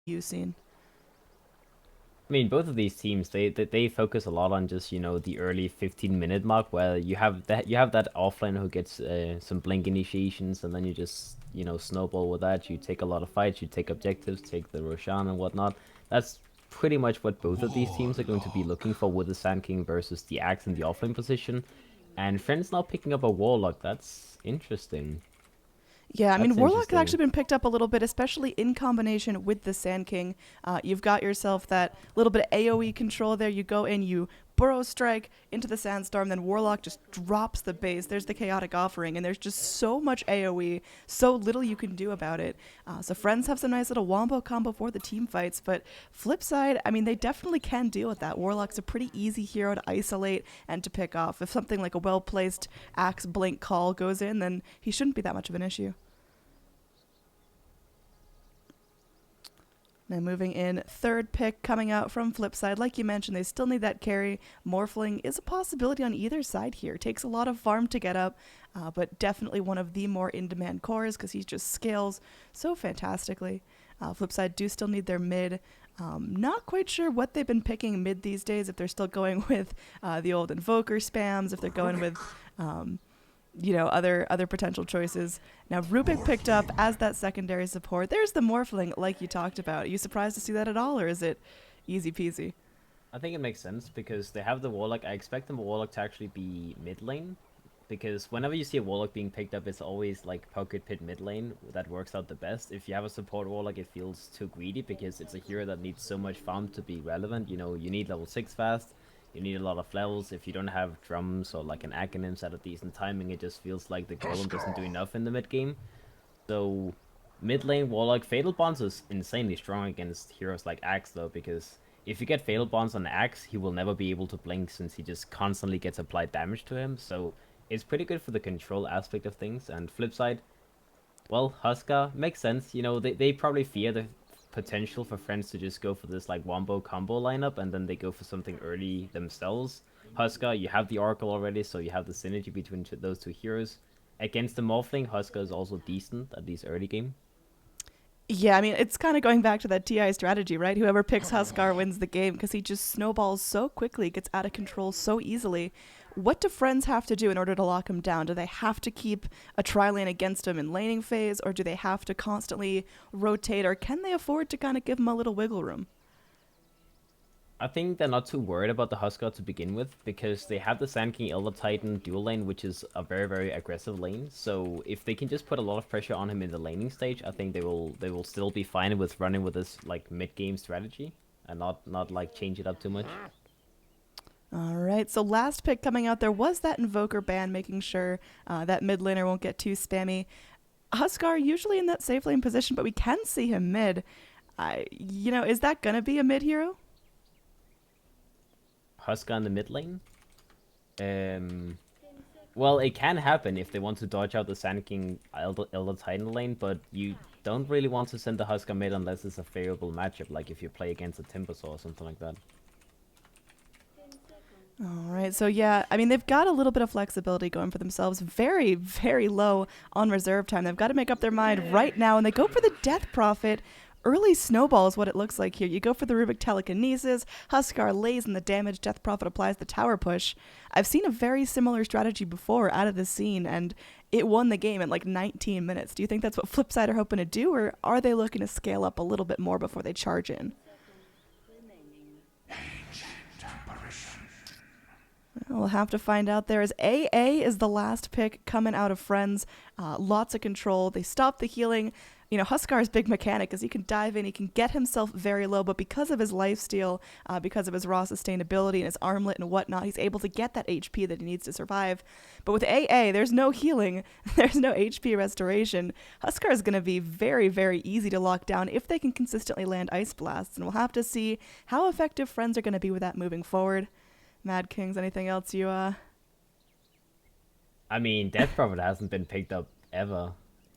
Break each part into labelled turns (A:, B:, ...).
A: you've seen?
B: I mean, both of these teams they focus a lot on just the early 15-minute mark where you have that offlane who gets some blink initiations and then you just snowball with that. You take a lot of fights, you take objectives, take the Roshan and whatnot. That's pretty much what both of these teams are going to be looking for with the Sand King versus the Axe in the offlane position. And Friends now picking up a Warlock. That's interesting.
A: Yeah, I mean,
B: That's
A: Warlock has
B: interesting.
A: actually been picked up a little bit, especially in combination with the Sand King. You've got yourself that little bit of AoE control there. You go in, you burrow strike into the Sandstorm, then Warlock just drops the base. There's the Chaotic Offering, and there's just so much AoE, so little you can do about it. So Friends have some nice little wombo combo for the team fights, but flip side, I mean, they definitely can deal with that. Warlock's a pretty easy hero to isolate and to pick off. If something like a well-placed Axe Blink call goes in, then he shouldn't be that much of an issue. Now moving in, third pick coming out from Flipside. Like you mentioned, they still need that carry. Morphling is a possibility on either side here. Takes a lot of farm to get up, but definitely one of the more in-demand cores because he just scales so fantastically. Flipside do still need their mid. Not quite sure what they've been picking mid these days, if they're still going with the old Invoker spams, if they're going with other potential choices. Now Rubik picked up as that secondary support. There's the Morphling, like you talked about. Are you surprised to see that at all, or is it easy peasy?
B: I think it makes sense because they have the Warlock. I expect the Warlock to actually be mid lane because whenever you see a Warlock being picked up, it's always like Pocket Pit mid lane that works out the best. If you have a support Warlock, it feels too greedy because it's a hero that needs so much farm to be relevant. You need level 6 fast, you need a lot of levels. If you don't have drums or like an Acronyms at a decent timing, it just feels like the Golem doesn't do enough in the mid game. So mid lane Warlock Fatal Bonds is insanely strong against heroes like Axe though, because if you get Fatal Bonds on Axe, he will never be able to blink since he just constantly gets applied damage to him. So it's pretty good for the control aspect of things. And flip side, well, Huskar makes sense. They probably fear the potential for friends to just go for this like wombo combo lineup and then they go for something early themselves. Huskar, you have the Oracle already, so you have the synergy between those two heroes. Against the Morphling, Huskar is also decent, at least early game.
A: Yeah, I mean, it's kind of going back to that TI strategy, right? Whoever picks Huskar wins the game because he just snowballs so quickly, gets out of control so easily. What do friends have to do in order to lock him down? Do they have to keep a tri lane against him in laning phase, or do they have to constantly rotate, or can they afford to kind of give him a little wiggle room?
B: I think they're not too worried about the Huskar to begin with because they have the Sand King Elder Titan dual lane, which is a very, very aggressive lane. So if they can just put a lot of pressure on him in the laning stage, I think they will still be fine with running with this like mid game strategy and not like change it up too much.
A: All right, so last pick coming out there was that Invoker ban, making sure that mid laner won't get too spammy. Huskar usually in that safe lane position, but we can see him mid. Is that gonna be a mid hero?
B: Huskar in the mid lane. Um, well, it can happen if they want to dodge out the Sand King Elder Titan lane, but you don't really want to send the Huskar mid unless it's a favorable matchup, like if you play against a Timbersaw or something like that.
A: All right, so yeah, I mean, they've got a little bit of flexibility going for themselves. Very, very low on reserve time. They've got to make up their mind right now, and they go for the Death Prophet. Early snowball is what it looks like here. You go for the Rubik Telekinesis, Huskar lays in the damage, Death Prophet applies the tower push. I've seen a very similar strategy before out of this scene, and it won the game in like 19 minutes. Do you think that's what Flipside are hoping to do, or are they looking to scale up a little bit more before they charge in? We'll have to find out there as AA is the last pick coming out of Friends. Lots of control. They stop the healing. Huskar's big mechanic is he can dive in, he can get himself very low, but because of his lifesteal, because of his raw sustainability and his armlet and whatnot, he's able to get that HP that he needs to survive. But with AA, there's no healing, there's no HP restoration. Huskar is going to be very, very easy to lock down if they can consistently land Ice Blasts, and we'll have to see how effective Friends are going to be with that moving forward. Mad Kings, anything else you
B: I mean, Death Prophet hasn't been picked up ever,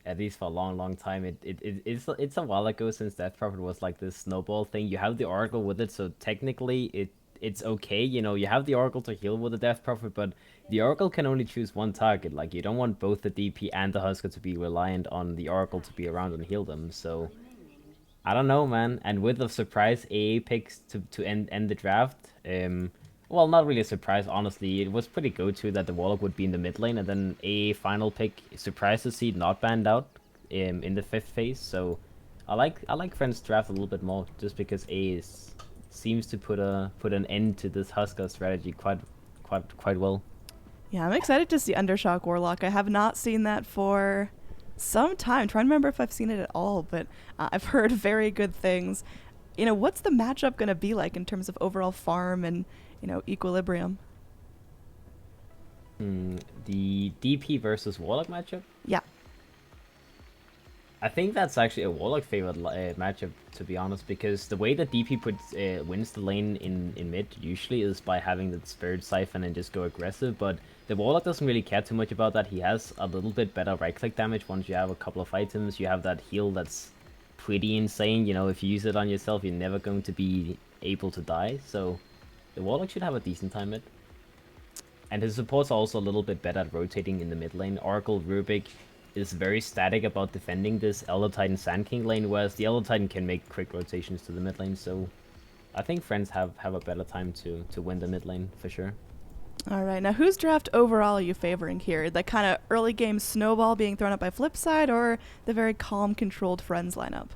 B: at least for a long, long time. It's a while ago since Death Prophet was like this snowball thing. You have the Oracle with it, so technically it's okay. You have the Oracle to heal with the Death Prophet, but the Oracle can only choose one target. Like you don't want both the DP and the Husker to be reliant on the Oracle to be around and heal them. So I don't know, man. And with the surprise AA picks to end the draft, well, not really a surprise, honestly. It was pretty go-to that the Warlock would be in the mid lane, and then AA final pick, surprise to see not banned out, in the fifth phase. So, I like Friends draft a little bit more, just because AA seems to put an end to this Huskar strategy quite well.
A: Yeah, I'm excited to see Undershock Warlock. I have not seen that for some time. I'm trying to remember if I've seen it at all, but I've heard very good things. What's the matchup going to be like in terms of overall farm and, equilibrium?
B: The DP versus Warlock matchup.
A: Yeah.
B: I think that's actually a Warlock favored matchup, to be honest, because the way that DP wins the lane in mid usually is by having the Spirit Siphon and just go aggressive, but the Warlock doesn't really care too much about that. He has a little bit better right-click damage once you have a couple of items. You have that heal that's pretty insane. If you use it on yourself, you're never going to be able to die, so the Warlock should have a decent time mid. And his supports are also a little bit better at rotating in the mid lane. Oracle, Rubik is very static about defending this Elder Titan Sand King lane, whereas the Elder Titan can make quick rotations to the mid lane, so I think Friends have a better time to win the mid lane, for sure.
A: All right, now whose draft overall are you favoring here? The kind of early game snowball being thrown up by Flipside, or the very calm, controlled Friends lineup?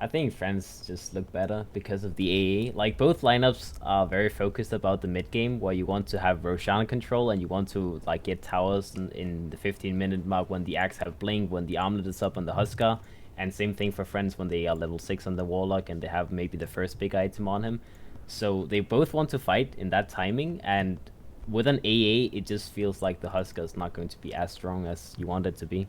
B: I think Friends just look better because of the AA. Like, both lineups are very focused about the mid game, where you want to have Roshan control and you want to like get towers in the 15-minute mark when the Axe have Blink, when the Armlet is up on the Huskar, and same thing for Friends when they are level 6 on the Warlock and they have maybe the first big item on him. So they both want to fight in that timing, and with an AA, it just feels like the Huskar is not going to be as strong as you want it to be.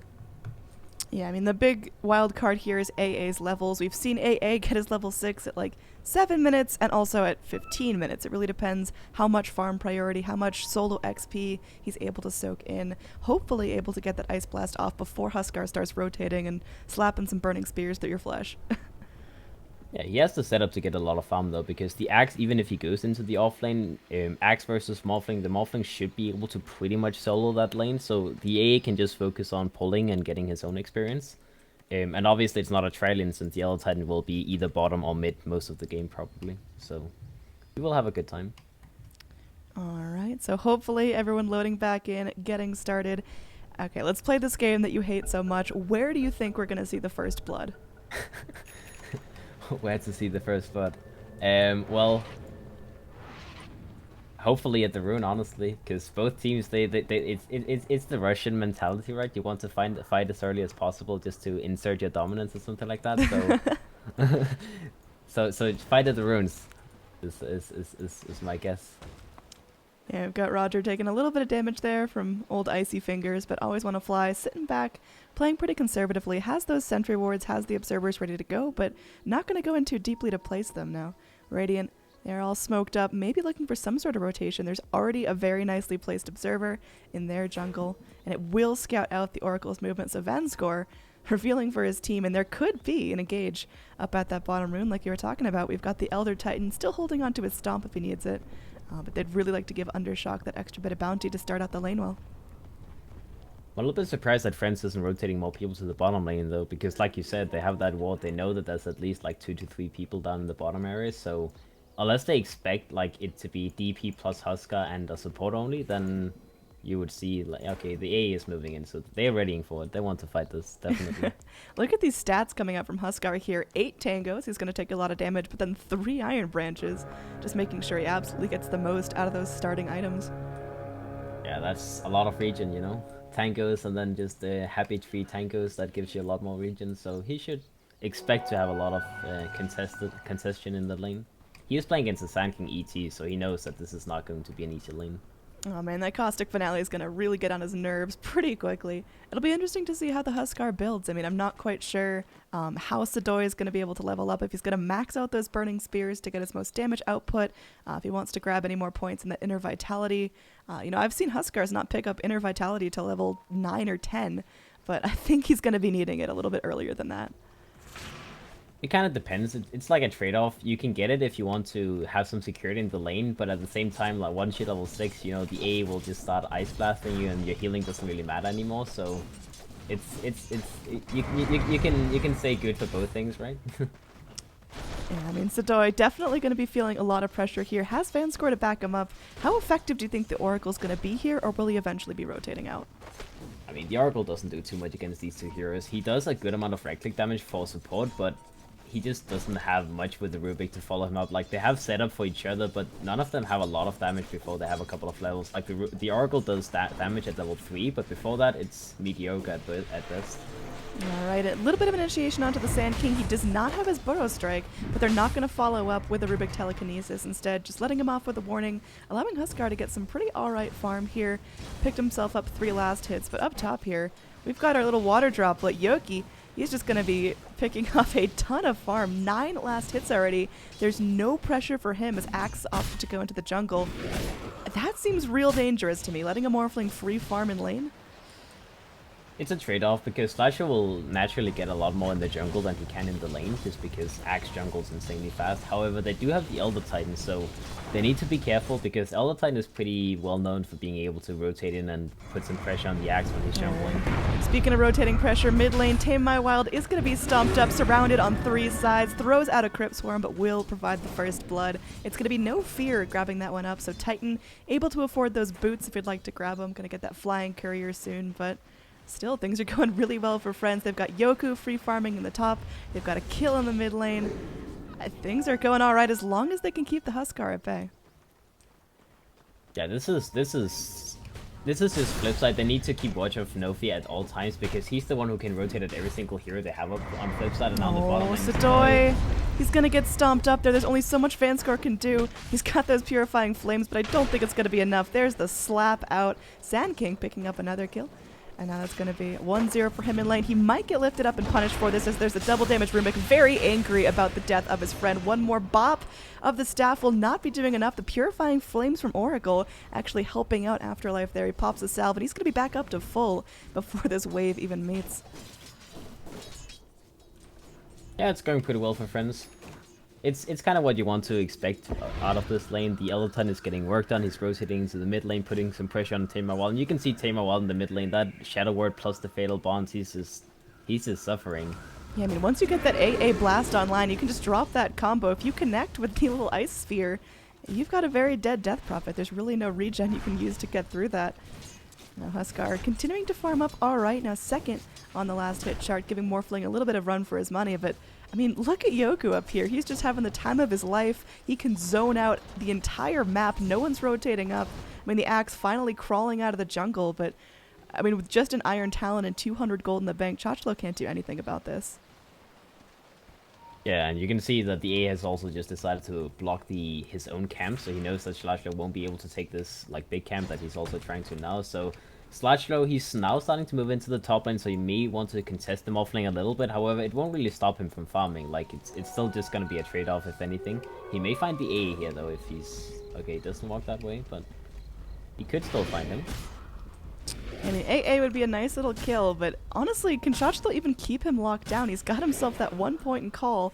A: Yeah, I mean, the big wild card here is AA's levels. We've seen AA get his level 6 at like 7 minutes and also at 15 minutes. It really depends how much farm priority, how much solo XP he's able to soak in. Hopefully able to get that Ice Blast off before Huskar starts rotating and slapping some burning spears through your flesh.
B: Yeah, he has the setup to get a lot of farm though, because the Axe, even if he goes into the offlane, Axe versus Morphling, the Morphling should be able to pretty much solo that lane, so the AA can just focus on pulling and getting his own experience. And obviously it's not a try-lane, since the Elder Titan will be either bottom or mid most of the game probably, so we will have a good time.
A: Alright, so hopefully everyone loading back in, getting started. Okay, let's play this game that you hate so much. Where do you think we're going to see the first blood?
B: Where to see the first blood? Well, hopefully at the Rune, honestly, because both teams it's the Russian mentality, right? You want to find the fight as early as possible just to insert your dominance or something like that. So fight at the Runes is my guess.
A: Yeah, we've got Roger taking a little bit of damage there from old icy fingers, but always want to fly, sitting back, playing pretty conservatively, has those sentry wards, has the observers ready to go, but not going to go in too deeply to place them now. Radiant, they're all smoked up, maybe looking for some sort of rotation. There's already a very nicely placed observer in their jungle, and it will scout out the Oracle's movement, so Vanskor revealing for his team, and there could be an engage up at that bottom rune like you were talking about. We've got the Elder Titan still holding on to his stomp if he needs it. But they'd really like to give Undershock that extra bit of bounty to start out the lane well.
B: I'm a little bit surprised that France isn't rotating more people to the bottom lane though, because like you said, they have that ward. They know that there's at least like 2 to 3 people down in the bottom area. So unless they expect like it to be DP plus Huskar and a support only, then you would see like, okay, the A is moving in, so they're readying for it. They want to fight this, definitely.
A: Look at these stats coming out from Huskar here. 8 tangos, he's going to take a lot of damage, but then 3 iron branches, just making sure he absolutely gets the most out of those starting items.
B: Yeah, that's a lot of regen, you know? Tangos and then just the happy tree tangos, that gives you a lot more regen, so he should expect to have a lot of contestation in the lane. He was playing against the Sand King ET, so he knows that this is not going to be an easy lane.
A: Oh man, that Caustic Finale is going to really get on his nerves pretty quickly. It'll be interesting to see how the Huskar builds. I mean, I'm not quite sure how Sadoy is going to be able to level up, if he's going to max out those Burning Spears to get his most damage output, if he wants to grab any more points in that Inner Vitality. I've seen Huskars not pick up Inner Vitality till level 9 or 10, but I think he's going to be needing it a little bit earlier than that.
B: It kind of depends. It's like a trade-off. You can get it if you want to have some security in the lane, but at the same time, like once you're level 6, the A will just start ice blasting you and your healing doesn't really matter anymore, so You can say good for both things, right?
A: Yeah, I mean, Sadoy definitely going to be feeling a lot of pressure here. Has Vanscore to back him up. How effective do you think the Oracle's going to be here, or will he eventually be rotating out?
B: I mean, the Oracle doesn't do too much against these two heroes. He does a good amount of right-click damage for support, but he just doesn't have much with the Rubik to follow him up. Like, they have setup for each other, but none of them have a lot of damage before they have a couple of levels. Like, the Oracle does that damage at level 3, but before that, it's mediocre at best.
A: Alright, a little bit of initiation onto the Sand King. He does not have his Burrow Strike, but they're not going to follow up with a Rubik Telekinesis. Instead, just letting him off with a warning, allowing Huskar to get some pretty alright farm here. Picked himself up 3 last hits, but up top here, we've got our little water droplet, Yoki. He's just going to be picking up a ton of farm. 9 last hits already. There's no pressure for him as Axe opted to go into the jungle. That seems real dangerous to me, letting a Morphling free farm in lane.
B: It's a trade-off because Slasher will naturally get a lot more in the jungle than he can in the lane, just because Axe jungles insanely fast. However, they do have the Elder Titan, so they need to be careful because Elder Titan is pretty well known for being able to rotate in and put some pressure on the Axe when he's jungling.
A: Speaking of rotating pressure, mid lane, Tame My Wild is going to be stomped up, surrounded on 3 sides, throws out a Crypt Swarm, but will provide the first blood. It's going to be no fear grabbing that one up, so Titan able to afford those boots if you'd like to grab them. Going to get that flying courier soon, but still, things are going really well for Friends. They've got Yoku free farming in the top. They've got a kill in the mid lane. Things are going all right as long as they can keep the Huskar at bay.
B: Yeah, this is just Flipside. They need to keep watch of Nofi at all times because he's the one who can rotate at every single hero they have up on Flipside and on the bottom lane.
A: Sadoy, he's going to get stomped up there. There's only so much Vanscore can do. He's got those Purifying Flames, but I don't think it's going to be enough. There's the slap out. Sand King picking up another kill. And now that's going to be 1-0 for him in lane. He might get lifted up and punished for this as there's a double damage Rubik. Very angry about the death of his friend. One more bop of the staff will not be doing enough. The Purifying Flames from Oracle actually helping out Afterlife there. He pops a salve and he's going to be back up to full before this wave even meets.
B: Yeah, it's going pretty well for Friends. It's kind of what you want to expect out of this lane. The Elder Titan is getting work done. He's rotating into the mid lane, putting some pressure on Tame My Wild. And you can see Tame My Wild in the mid lane. That Shadow Word plus the Fatal Bonds, he's just suffering.
A: Yeah, I mean, once you get that AA Blast online, you can just drop that combo. If you connect with the little Ice Sphere, you've got a very dead Death Prophet. There's really no regen you can use to get through that. Now Huskar continuing to farm up all right. Now second on the last hit chart, giving Morphling a little bit of run for his money, but I mean, look at Yoku up here. He's just having the time of his life. He can zone out the entire map. No one's rotating up. I mean, the Axe finally crawling out of the jungle, but I mean, with just an Iron Talon and 200 gold in the bank, Chachlo can't do anything about this.
B: Yeah, and you can see that the A has also just decided to block his own camp, so he knows that Slashlo won't be able to take this like big camp that he's also trying to now. So Slashlo, he's now starting to move into the top lane, so he may want to contest the offlane a little bit. However, it won't really stop him from farming. Like, it's still just going to be a trade-off, if anything. He may find the A here, though, if he's... Okay, he doesn't walk that way, but he could still find him.
A: I mean, AA would be a nice little kill, but honestly, can Chachlo even keep him locked down? He's got himself that 1 point in call,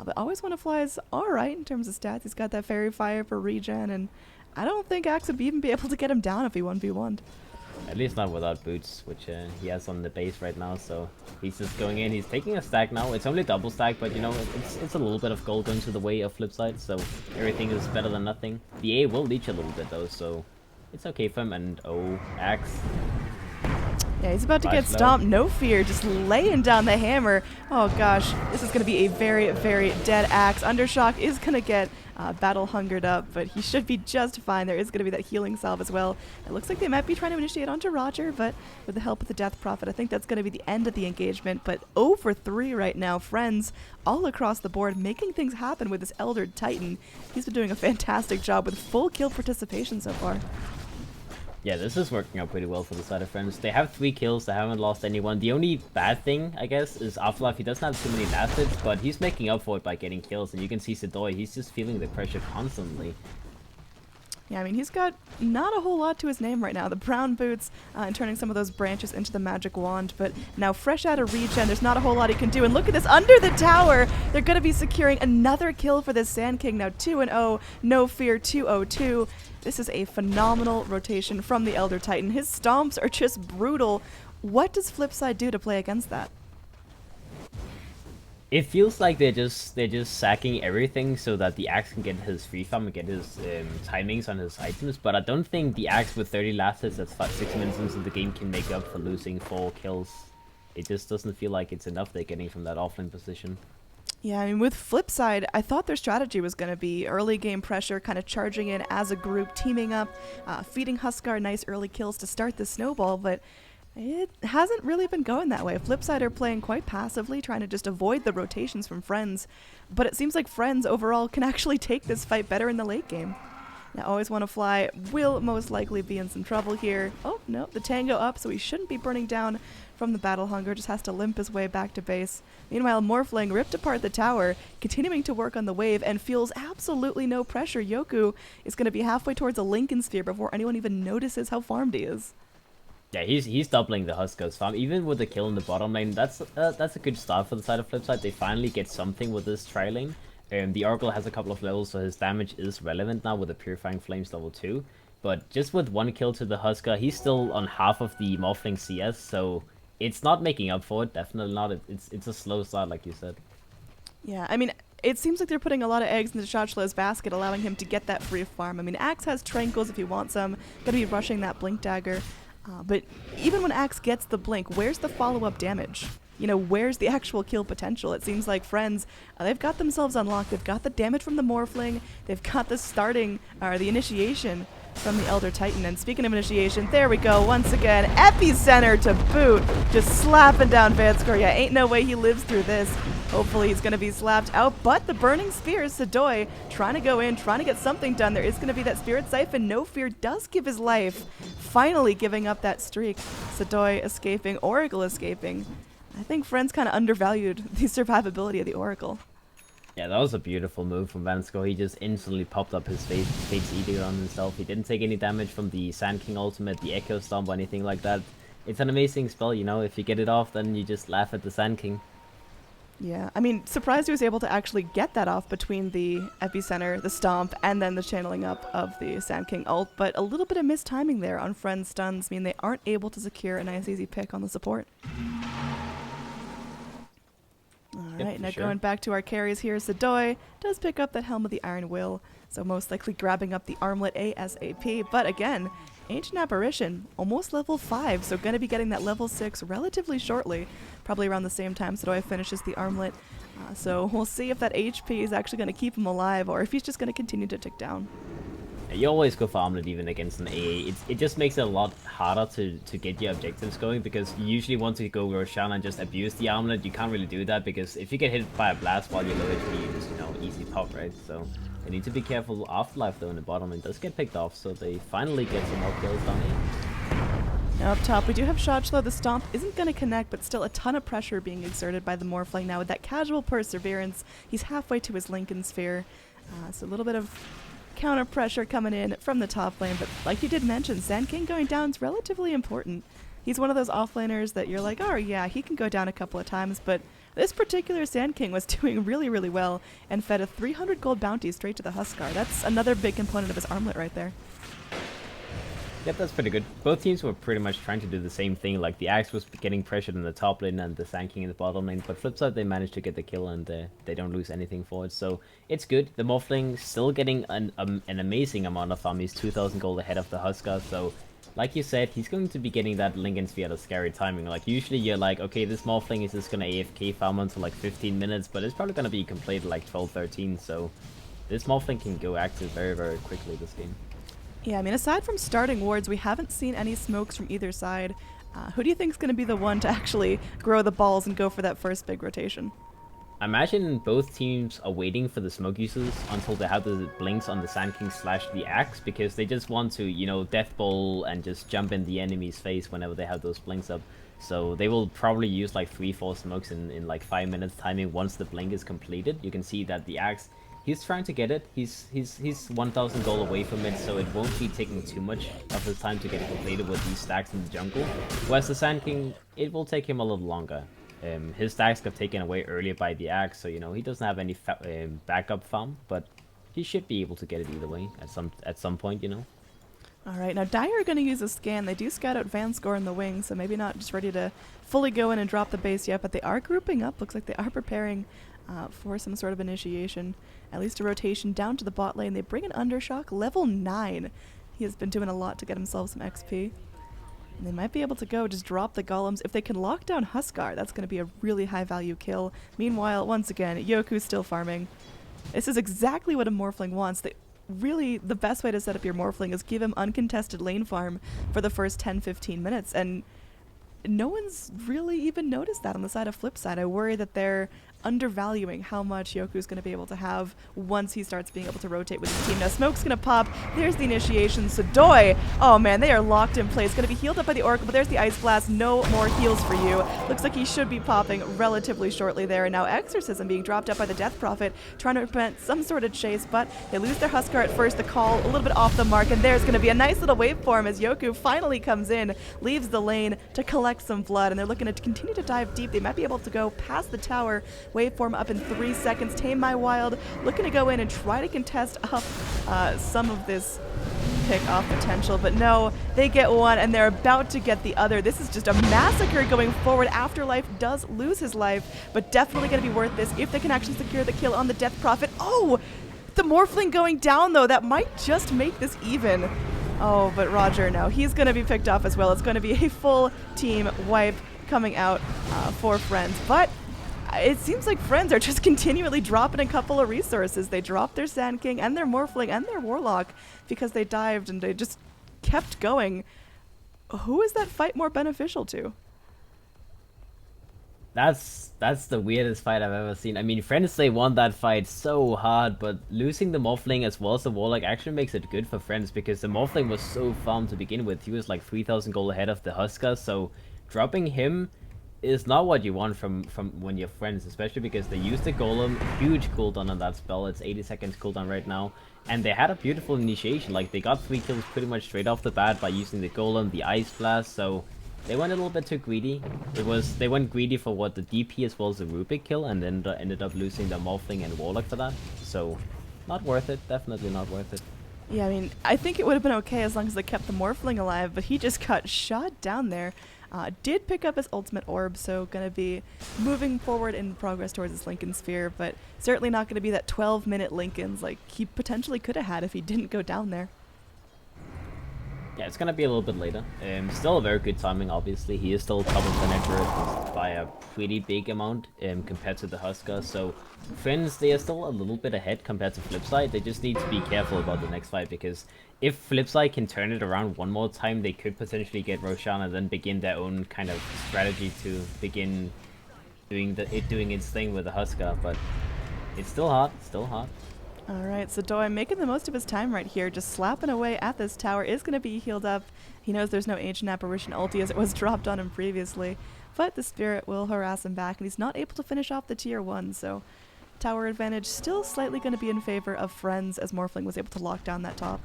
A: but Always Wanna Fly is alright in terms of stats. He's got that Fairy Fire for regen, and I don't think Axe would even be able to get him down if he 1v1'd.
B: At least not without boots, which he has on the base right now, so he's just going in. He's taking a stack now. It's only double stack, but you know, it's a little bit of gold going to the way of Flipside, so everything is better than nothing. The A will leech a little bit though, so it's okay for him, and oh, Axe.
A: Yeah, he's about to get stomped. No fear, just laying down the hammer. Oh gosh, this is going to be a very, very dead Axe. Undershock is going to get battle hungered up, but he should be just fine. There is going to be that healing salve as well. It looks like they might be trying to initiate onto Roger, but with the help of the Death Prophet, I think that's going to be the end of the engagement. But 0 for 3 right now. Friends all across the board making things happen with this Elder Titan. He's been doing a fantastic job with full kill participation so far.
B: Yeah, this is working out pretty well for the side of Friends. They have 3 kills, they haven't lost anyone. The only bad thing, I guess, is Afterlife. He doesn't have too many last hits, but he's making up for it by getting kills. And you can see Sadoy, he's just feeling the pressure constantly.
A: Yeah, I mean, he's got not a whole lot to his name right now. The brown boots and turning some of those branches into the magic wand, but now fresh out of regen, there's not a whole lot he can do. And look at this, under the tower, they're going to be securing another kill for this Sand King. Now 2-0, no fear, 2-0-2. This is a phenomenal rotation from the Elder Titan. His stomps are just brutal. What does Flipside do to play against that?
B: It feels like they're just sacking everything so that the axe can get his free farm and get his timings on his items. But I don't think the axe with 30 last hits that's 6 minutes into the game can make up for losing 4 kills. It just doesn't feel like it's enough they're getting from that offlane position.
A: Yeah, I mean, with Flipside, I thought their strategy was going to be early game pressure, kind of charging in as a group, teaming up, feeding Huskar nice early kills to start the snowball, but it hasn't really been going that way. Flipside are playing quite passively, trying to just avoid the rotations from Friends, but it seems like Friends overall can actually take this fight better in the late game. Now, Always Want to Fly will most likely be in some trouble here. Oh, no, the Tango up, so he shouldn't be burning down from the Battle Hunger, just has to limp his way back to base. Meanwhile, Morphling ripped apart the tower, continuing to work on the wave, and feels absolutely no pressure. Yoku is going to be halfway towards a Lincoln Sphere before anyone even notices how farmed he is.
B: Yeah, he's doubling the Huskar's farm. Even with the kill in the bottom lane, that's a good start for the side of Flipside. They finally get something with this tri-lane. The Oracle has a couple of levels, so his damage is relevant now with the Purifying Flames level 2. But just with 1 kill to the Huskar, he's still on half of the Morphling CS, so it's not making up for it. Definitely not. It's a slow start, like you said.
A: Yeah, I mean, it seems like they're putting a lot of eggs into Shochlow's basket, allowing him to get that free farm. I mean, Axe has Tranquils if he wants them. Gonna be rushing that Blink Dagger. But even when Axe gets the Blink, where's the follow-up damage? You know, where's the actual kill potential? It seems like Friends, they've got themselves unlocked. They've got the damage from the Morphling. They've got the starting, or the initiation from the Elder Titan. And speaking of initiation, there we go. Once again, Epicenter to boot. Just slapping down Vanskor. Yeah, ain't no way he lives through this. Hopefully he's going to be slapped out. But the Burning Spear, Sadoy trying to go in, trying to get something done. There is going to be that Spirit Siphon. No Fear does give his life. Finally giving up that streak. Sadoy escaping, Oracle escaping. I think Friends kind of undervalued the survivability of the Oracle.
B: Yeah, that was a beautiful move from Vanskor. He just instantly popped up his Fate's Edict on himself. He didn't take any damage from the Sand King ultimate, the Echo Stomp, or anything like that. It's an amazing spell, you know. If you get it off, then you just laugh at the Sand King.
A: Yeah, I mean, surprised he was able to actually get that off between the Epicenter, the Stomp, and then the channeling up of the Sand King ult, but a little bit of mistiming there on Friends' stuns mean they aren't able to secure a nice easy pick on the support. Alright, now going back to our carries here, Sadoy does pick up that Helm of the Iron Will, so most likely grabbing up the armlet ASAP, but again, Ancient Apparition, almost level 5, so going to be getting that level 6 relatively shortly, probably around the same time Sadoy finishes the armlet, so we'll see if that HP is actually going to keep him alive, or if he's just going to continue to tick down.
B: You always go for armlet even against an AA. It just makes it a lot harder to get your objectives going, because you usually want to go Roshan and just abuse the armlet. You can't really do that, because if you get hit by a blast while you're low HP, you just, easy pop, right? So they need to be careful. Afterlife, though, in the bottom lane does get picked off, so they finally get some more kills down here.
A: Now up top, we do have Shotchlow. The Stomp isn't going to connect, but still a ton of pressure being exerted by the Morphling. Now with that casual Perseverance, he's halfway to his Lincoln Sphere, so a little bit of counter pressure coming in from the top lane, but like you did mention, Sand King going down is relatively important. He's one of those offlaners that you're like, oh yeah, he can go down a couple of times, but this particular Sand King was doing really, really well and fed a 300 gold bounty straight to the Huskar. That's another big component of his armlet right there.
B: Yep, that's pretty good. Both teams were pretty much trying to do the same thing. Like, the Axe was getting pressured in the top lane and the Sand King in the bottom lane. But Flipside, they managed to get the kill and they don't lose anything for it. So, it's good. The Morphling still getting an amazing amount of farm. He's 2,000 gold ahead of the Huskar. So, like you said, he's going to be getting that Lincoln Sphere at a scary timing. Like, usually you're like, okay, this Morphling is just going to AFK farm until like 15 minutes. But it's probably going to be completed like 12, 13. So, this Morphling can go active very, very quickly this game.
A: Yeah, I mean, aside from starting wards, we haven't seen any smokes from either side. Who do you think is going to be the one to actually grow the balls and go for that first big rotation?
B: I imagine both teams are waiting for the smoke uses until they have the blinks on the Sand King / the Axe, because they just want to, death bowl and just jump in the enemy's face whenever they have those blinks up. So they will probably use like 3-4 smokes in like 5 minutes timing once the blink is completed. You can see that the Axe, he's trying to get it. He's 1,000 gold away from it, so it won't be taking too much of his time to get it completed with these stacks in the jungle. Whereas the Sand King, it will take him a little longer. His stacks got taken away earlier by the Axe, so he doesn't have any backup farm, but he should be able to get it either way at some point.
A: All right, now Dire are going to use a scan. They do scout out Vanscore in the wing, so maybe not just ready to fully go in and drop the base yet, but they are grouping up. Looks like they are preparing for some sort of initiation. At least a rotation down to the bot lane. They bring an Undershock, level 9. He has been doing a lot to get himself some XP. And they might be able to go just drop the golems. If they can lock down Huskar, that's going to be a really high value kill. Meanwhile, once again, Yoku's still farming. This is exactly what a Morphling wants. Really, the best way to set up your Morphling is give him uncontested lane farm for the first 10-15 minutes, and no one's really even noticed that on the side of Flipside. I worry that they're undervaluing how much Yoku's going to be able to have once he starts being able to rotate with his team. Now Smoke's going to pop. There's the initiation. Sodoi, oh man, they are locked in place. Going to be healed up by the Oracle, but there's the Ice Blast. No more heals for you. Looks like he should be popping relatively shortly there. And now Exorcism being dropped up by the Death Prophet, trying to prevent some sort of chase, but they lose their Huskar at first. The call a little bit off the mark, and there's going to be a nice little waveform as Yoku finally comes in, leaves the lane to collect some blood, and they're looking to continue to dive deep. They might be able to go past the tower. Waveform up in 3 seconds. Tame My Wild looking to go in and try to contest up some of this pick off potential, but no, they get one and they're about to get the other. This is just a massacre going forward. Afterlife does lose his life, but definitely going to be worth this if they can actually secure the kill on the Death Prophet. Oh, the Morphling going down though. That might just make this even. Oh, but Roger, no, he's going to be picked off as well. It's going to be a full team wipe coming out for Friends, but it seems like Friends are just continually dropping a couple of resources. They dropped their Sand King and their Morphling and their Warlock because they dived and they just kept going. Who is that fight more beneficial to?
B: That's the weirdest fight I've ever seen. I mean, Friends, they won that fight so hard, but losing the Morphling as well as the Warlock actually makes it good for Friends because the Morphling was so farmed to begin with. He was like 3,000 gold ahead of the Huskar, so dropping him is not what you want from when you're Friends, especially because they used the Golem, huge cooldown on that spell. It's 80 seconds cooldown right now, and they had a beautiful initiation. Like, they got 3 kills pretty much straight off the bat by using the Golem, the Ice Blast, so they went a little bit too greedy. They went greedy for what, the DP as well as the Rubik kill, and then ended up losing the Morphling and Warlock for that. So, not worth it. Definitely not worth it.
A: Yeah, I mean, I think it would have been okay as long as they kept the Morphling alive, but he just got shot down there. Did pick up his ultimate orb, so gonna be moving forward in progress towards his Lincoln Sphere, but certainly not gonna be that 12-minute Lincolns like he potentially could have had if he didn't go down there.
B: Yeah, it's gonna be a little bit later. Still a very good timing, obviously. He is still top of the network by a pretty big amount compared to the Huskar. So, Friends, they are still a little bit ahead compared to Flipside. They just need to be careful about the next fight because if Flipside can turn it around one more time, they could potentially get Roshan and then begin their own kind of strategy to begin doing its thing with the Huskar. But it's still hard. Still hard.
A: Alright, so Doi making the most of his time right here, just slapping away at this tower, is going to be healed up. He knows there's no Ancient Apparition ulti as it was dropped on him previously, but the Spirit will harass him back, and he's not able to finish off the tier 1, so tower advantage still slightly going to be in favor of Friends as Morphling was able to lock down that top.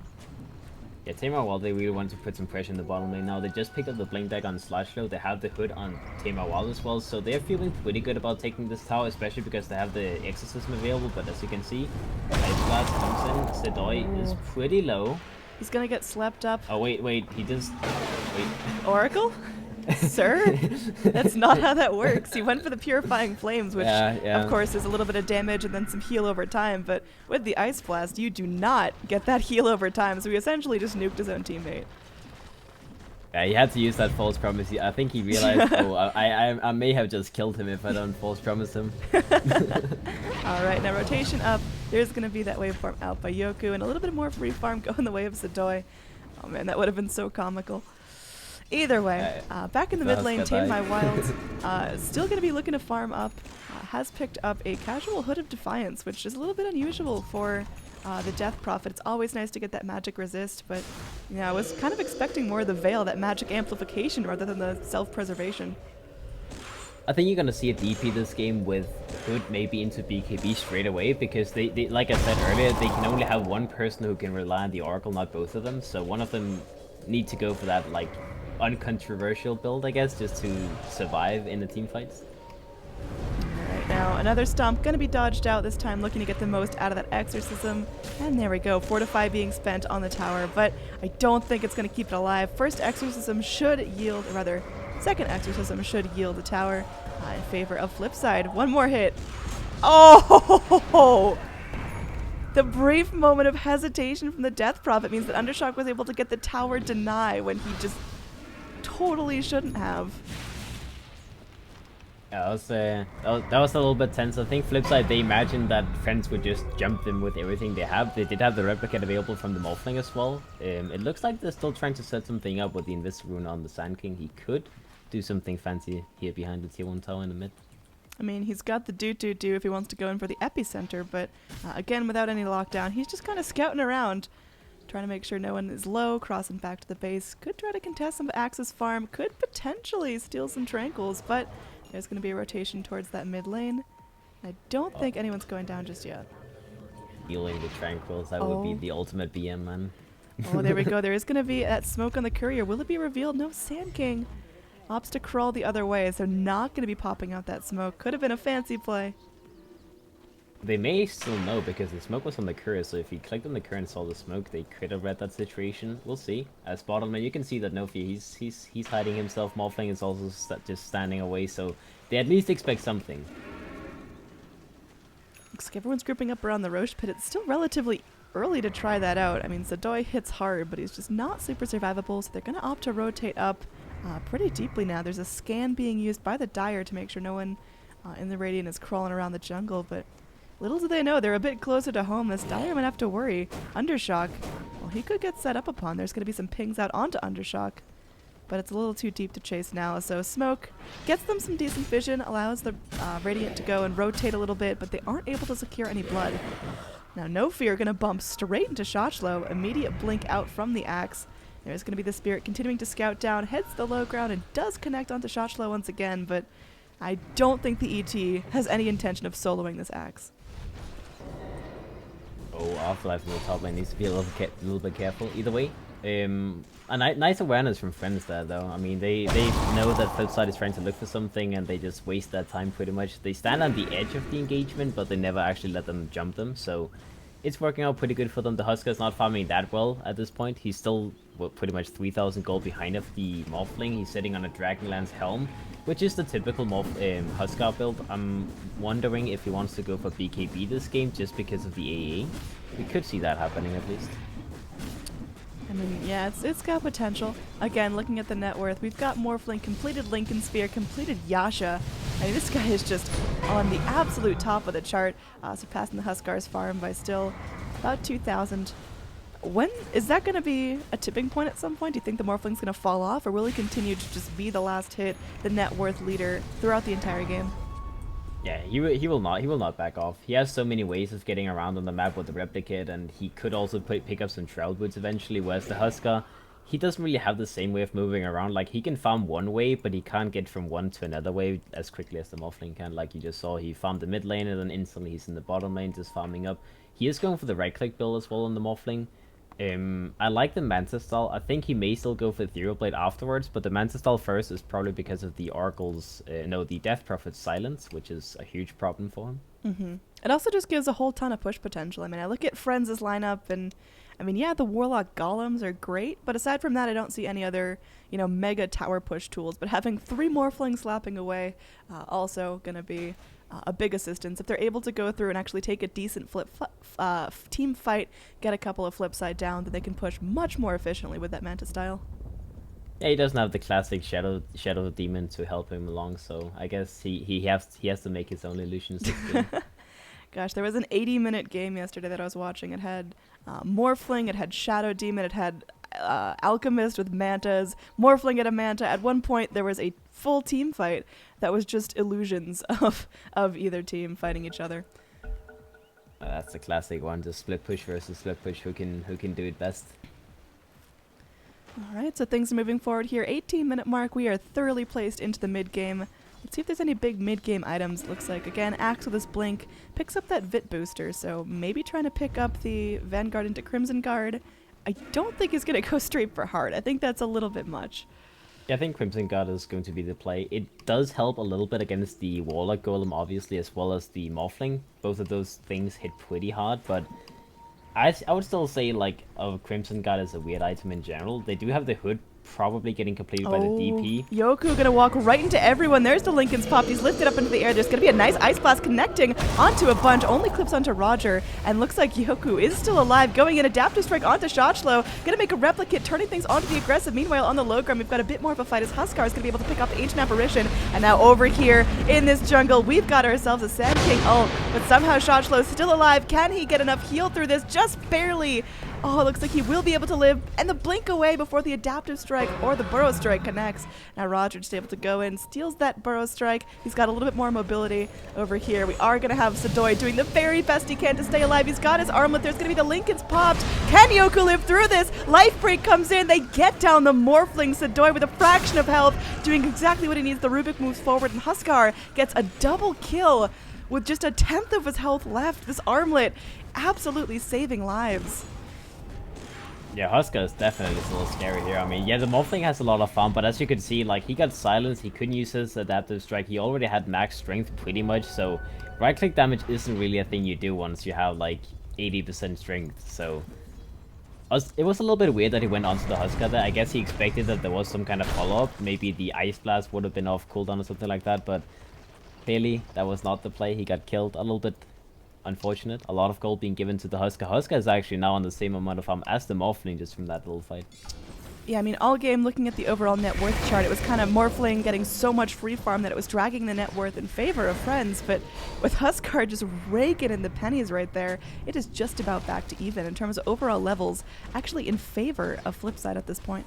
B: Yeah, Tamar Wild, they really want to put some pressure in the bottom lane now. They just picked up the Blink deck on Slashlow. They have the Hood on Tamar Wild as well, so they're feeling pretty good about taking this tower, especially because they have the Exorcism available. But as you can see, Ice Blast comes in. Sedoi is pretty low.
A: He's gonna get slept up.
B: Oh, wait, he just... Wait.
A: Oracle? Sir? That's not how that works. He went for the Purifying Flames, which
B: yeah.
A: of course is a little bit of damage and then some heal over time, but with the Ice Blast you do not get that heal over time, so he essentially just nuked his own teammate.
B: Yeah, he had to use that false promise. I think he realized, oh, I may have just killed him if I don't false promise him.
A: Alright, now rotation up. There's going to be that waveform out by Yoku, and a little bit more free farm going the way of Sedoi. Oh man, that would have been so comical. Either way, back in the mid lane, Tame My Wild still going to be looking to farm up. Has picked up a casual Hood of Defiance, which is a little bit unusual for the Death Prophet. It's always nice to get that magic resist, but yeah, I was kind of expecting more of the Veil, that magic amplification, rather than the self-preservation.
B: I think you're gonna see a DP this game with Hood maybe into BKB straight away, because they like I said earlier, they can only have one person who can rely on the Oracle, not both of them. So one of them need to go for that like uncontroversial build, I guess, just to survive in the team fights.
A: Alright, now. Another stomp, gonna be dodged out this time, looking to get the most out of that exorcism. And there we go, Fortify being spent on the tower, but I don't think it's gonna keep it alive. First exorcism should yield, or rather, second exorcism should yield the tower in favor of Flipside. One more hit. Oh! The brief moment of hesitation from the Death Prophet means that Undershock was able to get the tower deny when he just totally shouldn't have.
B: Yeah, that was a little bit tense. I think Flipside, they imagined that Friends would just jump them with everything they have. They did have the replicate available from the Morphling as well. It looks like they're still trying to set something up with the Invis rune on the Sand King. He could do something fancy here behind the tier 1 tower in the mid.
A: I mean, he's got the do if he wants to go in for the epicenter, but again, without any lockdown, he's just kind of scouting around, trying to make sure no one is low, crossing back to the base. Could try to contest some Axis farm, could potentially steal some Tranquils, but there's going to be a rotation towards that mid lane. I don't think anyone's going down just yet.
B: Healing the Tranquils, that would be the ultimate BM, man.
A: Oh, there we go. There is going to be that smoke on the courier. Will it be revealed? No, Sand King opts to crawl the other way, so not going to be popping out that smoke. Could have been a fancy play.
B: They may still know because the smoke was on the courier, so if he clicked on the courier and saw the smoke, they could have read that situation. We'll see. As Bottleman, you can see that Nofi, he's hiding himself. Morphling is also just standing away, so they at least expect something.
A: Looks like everyone's grouping up around the Roche pit. It's still relatively early to try that out. I mean, Zadoy hits hard, but he's just not super survivable, so they're going to opt to rotate up pretty deeply now. There's a scan being used by the Dire to make sure no one in the Radiant is crawling around the jungle, but little do they know, they're a bit closer to home. This Dire might have to worry. Undershock, well, he could get set up upon. There's going to be some pings out onto Undershock, but it's a little too deep to chase now. So Smoke gets them some decent vision, allows the Radiant to go and rotate a little bit, but they aren't able to secure any blood. Now No Fear going to bump straight into Shochlo. Immediate blink out from the Axe. There's going to be the Spirit continuing to scout down, heads to the low ground, and does connect onto Shochlo once again, but I don't think the ET has any intention of soloing this Axe.
B: Oh, Afterlife in the top lane needs to be a little bit careful. Either way, a nice awareness from Friends there, though. I mean, they know that Flipside is trying to look for something, and they just waste their time pretty much. They stand on the edge of the engagement, but they never actually let them jump them, so it's working out pretty good for them. The Huskar's not farming that well at this point. He's still pretty much 3,000 gold behind of the Morphling. He's sitting on a Dragonlance Helm, which is the typical Huskar build. I'm wondering if he wants to go for BKB this game just because of the AA. We could see that happening at least.
A: I mean, yeah, it's got potential. Again, looking at the net worth, we've got Morphling, completed Lincoln Sphere, completed Yasha. I mean, this guy is just on the absolute top of the chart, surpassing the Huskar's farm by still about 2,000. When is that going to be a tipping point at some point? Do you think the Morphling's going to fall off, or will he continue to just be the last hit, the net worth leader throughout the entire game?
B: Yeah, he will not back off. He has so many ways of getting around on the map with the replicate, and he could also pick up some Shroud Boots eventually, whereas the Huskar, he doesn't really have the same way of moving around. Like, he can farm one way, but he can't get from one to another way as quickly as the Morphling can. Like you just saw, he farmed the mid lane, and then instantly he's in the bottom lane just farming up. He is going for the right-click build as well on the Morphling. I like the Manta style. I think he may still go for Ethereal Blade afterwards, but the Manta style first is probably because of the Oracle's, the Death Prophet's silence, which is a huge problem for him.
A: Mm-hmm. It also just gives a whole ton of push potential. I mean, I look at Friends' lineup, and I mean, yeah, the Warlock Golems are great, but aside from that, I don't see any other, mega tower push tools. But having 3 Morphlings slapping away, also gonna be a big assistance. If they're able to go through and actually take a decent team fight, get a couple of Flipside down, then they can push much more efficiently with that Manta style.
B: Yeah, he doesn't have the classic Shadow Demon to help him along, so I guess he has to make his own illusions this game.
A: Gosh, there was an 80-minute game yesterday that I was watching. It had Morphling, it had Shadow Demon, it had Alchemist with Mantas, Morphling had a Manta. At one point, there was a full team fight that was just illusions of either team fighting each other.
B: That's the classic one, just split push versus split push. Who can do it best?
A: All right, so things are moving forward here. 18-minute mark. We are thoroughly placed into the mid game. Let's see if there's any big mid-game items. Looks like, again, Axe with this blink picks up that Vit booster, so maybe trying to pick up the Vanguard into Crimson Guard. I don't think he's going to go straight for hard. I think that's a little bit much.
B: Yeah, I think Crimson Guard is going to be the play. It does help a little bit against the Warlock Golem, obviously, as well as the Morphling. Both of those things hit pretty hard, but I would still say, like, Crimson Guard is a weird item in general. They do have the hood probably getting completed by the DP.
A: Yoku gonna walk right into everyone. There's the Lincoln's pop. He's lifted up into the air. There's gonna be a nice ice blast connecting onto a bunch. Only clips onto Roger. And looks like Yoku is still alive. Going in, adaptive strike onto Shotchlo. Gonna make a replicate, turning things onto the aggressive. Meanwhile, on the low ground, we've got a bit more of a fight as Huskar is gonna be able to pick off the Ancient Apparition. And now over here in this jungle, we've got ourselves a Sand King ult. But somehow Shotchlo is still alive. Can he get enough heal through this? Just barely. Oh, it looks like he will be able to live and the blink away before the adaptive strike or the burrow strike connects. Now Roger just able to go in, steals that burrow strike. He's got a little bit more mobility over here. We are going to have Sadoy doing the very best he can to stay alive. He's got his armlet. There's going to be the Lincoln's popped. Can Yoku live through this? Life break comes in. They get down the Morphling. Sadoy with a fraction of health, doing exactly what he needs. The Rubik moves forward and Huskar gets a double kill with just a tenth of his health left. This armlet absolutely saving lives.
B: Yeah, Huskar is definitely a little scary here. I mean, yeah, the Morphling has a lot of fun, but as you can see, like, he got silenced, he couldn't use his adaptive strike, he already had max strength pretty much, so right-click damage isn't really a thing you do once you have, like, 80% strength, so... It was a little bit weird that he went onto the Huskar there. I guess he expected that there was some kind of follow-up, maybe the Ice Blast would have been off cooldown or something like that, but clearly that was not the play. He got killed. A little bit unfortunate. A lot of gold being given to the Huskar. Huskar is actually now on the same amount of farm as the Morphling just from that little fight.
A: Yeah, I mean, all game, looking at the overall net worth chart, it was kind of Morphling getting so much free farm that it was dragging the net worth in favor of Friends, but with Huskar just raking in the pennies right there, it is just about back to even in terms of overall levels, actually in favor of Flipside at this point.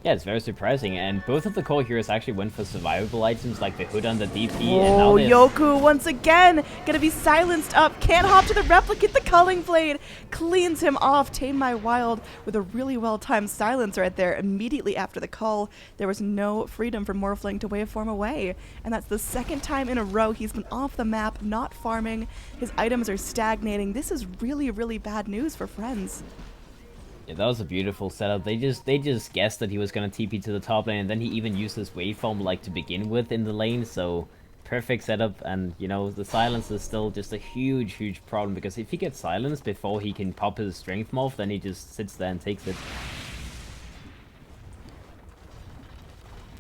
B: Yeah, it's very surprising, and both of the core heroes actually went for survivable items like the hood on the DP. And now
A: Yoku once again gonna be silenced up. Can't hop to the replicate. The Culling Blade cleans him off. Tame My Wild with a really well-timed silence right there. Immediately after the call, there was no freedom for Morphling to waveform away, and that's the second time in a row he's been off the map, not farming. His items are stagnating. This is really, really bad news for Friends.
B: Yeah, that was a beautiful setup. They just guessed that he was gonna TP to the top lane, and then he even used his waveform like to begin with in the lane, so perfect setup. And you know, the silence is still just a huge problem, because if he gets silenced before he can pop his strength morph, then he just sits there and takes it.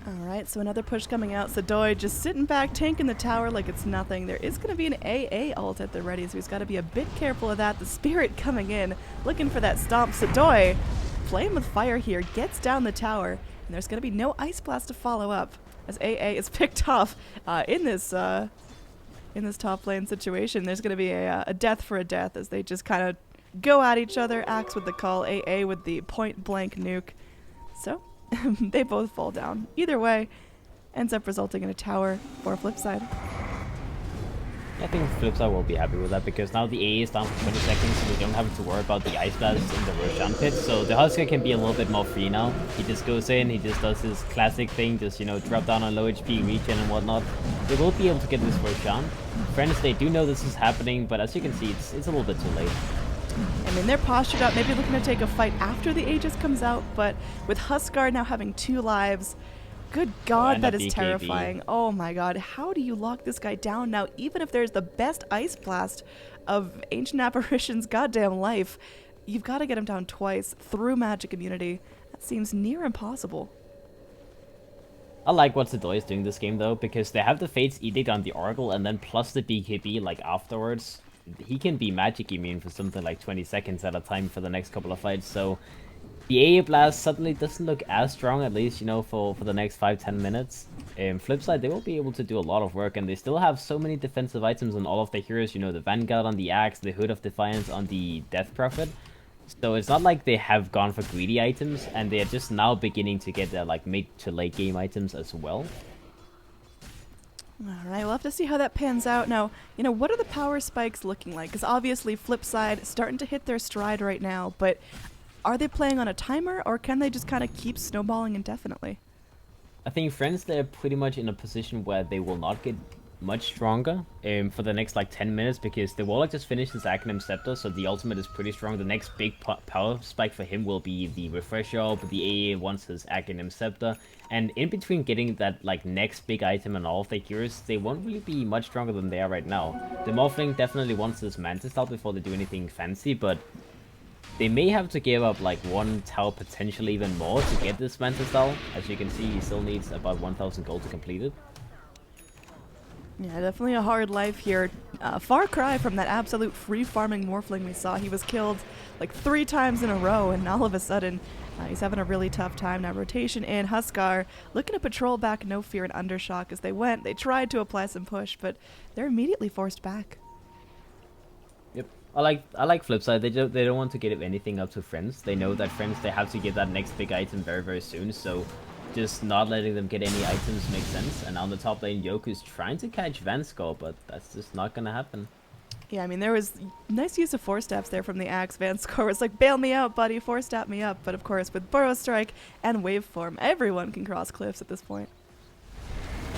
A: Alright, so another push coming out. Sadoy just sitting back, tanking the tower like it's nothing. There is going to be an AA ult at the ready, so he's got to be a bit careful of that. The Spirit coming in, looking for that stomp. Sadoy, playing with fire here, gets down the tower, and there's going to be no Ice Blast to follow up, as AA is picked off in this top lane situation. There's going to be a death for a death, as they just kind of go at each other. Axe with the call, AA with the point-blank nuke. So... they both fall down. Either way, ends up resulting in a tower for Flipside.
B: I think Flipside will be happy with that, because now the A is down for 20 seconds, so we don't have to worry about the Ice Blast in the Roshan pit. So the Huskar can be a little bit more free now. He just goes in, he just does his classic thing, just, you know, drop down on low HP, regen and whatnot. They will be able to get this Roshan. Friends, they do know this is happening, but as you can see, it's a little bit too late.
A: I mean, they're postured up, maybe looking to take a fight after the Aegis comes out, but with Huskar now having 2 lives, good God, that is terrifying. Oh my God, how do you lock this guy down now, even if there's the best Ice Blast of Ancient Apparition's goddamn life? You've got to get him down twice through magic immunity. That seems near impossible.
B: I like what Sadoy is doing this game, though, because they have the Fate's Edict on the Oracle, and then plus the BKB, like, afterwards. He can be magic immune for something like 20 seconds at a time for the next couple of fights, so the AA Blast suddenly doesn't look as strong, at least, you know, for the next 5-10 minutes. Flipside, they will be able to do a lot of work, and they still have so many defensive items on all of their heroes, you know, the Vanguard on the Axe, the Hood of Defiance on the Death Prophet. So it's not like they have gone for greedy items, and they are just now beginning to get their, like, mid to late game items as well.
A: Alright, we'll have to see how that pans out. Now, you know, what are the power spikes looking like? Because obviously Flipside starting to hit their stride right now, but are they playing on a timer, or can they just kind of keep snowballing indefinitely?
B: I think Friends, they're pretty much in a position where they will not get much stronger for the next like 10 minutes because the Warlock just finished his Acronym Scepter, so the ultimate is pretty strong. The next big power spike for him will be the Refresh Orb, the AA wants his Acronym Scepter, and in between getting that like next big item and all of their heroes, they won't really be much stronger than they are right now. The Morphling definitely wants this Mantis out before they do anything fancy, but they may have to give up like 1 tower, potentially even more, to get this Mantis Style. As you can see, he still needs about 1000 gold to complete it.
A: Yeah, definitely a hard life here. Far cry from that absolute free-farming Morphling we saw. He was killed like 3 times in a row, and all of a sudden, he's having a really tough time. Now rotation in, Huskar looking to patrol back No Fear and Undershock as they went. They tried to apply some push, but they're immediately forced back.
B: Yep. I like Flipside. They don't want to give anything up to Friends. They know that Friends, they have to get that next big item very, very soon, so just not letting them get any items makes sense. And on the top lane, Yoku's trying to catch Vanskor, but that's just not gonna happen.
A: Yeah, I mean, there was nice use of 4-steps there from the Axe. Vanskor was like, bail me out, buddy, 4-step me up. But of course, with Burrow Strike and Waveform, everyone can cross cliffs at this point.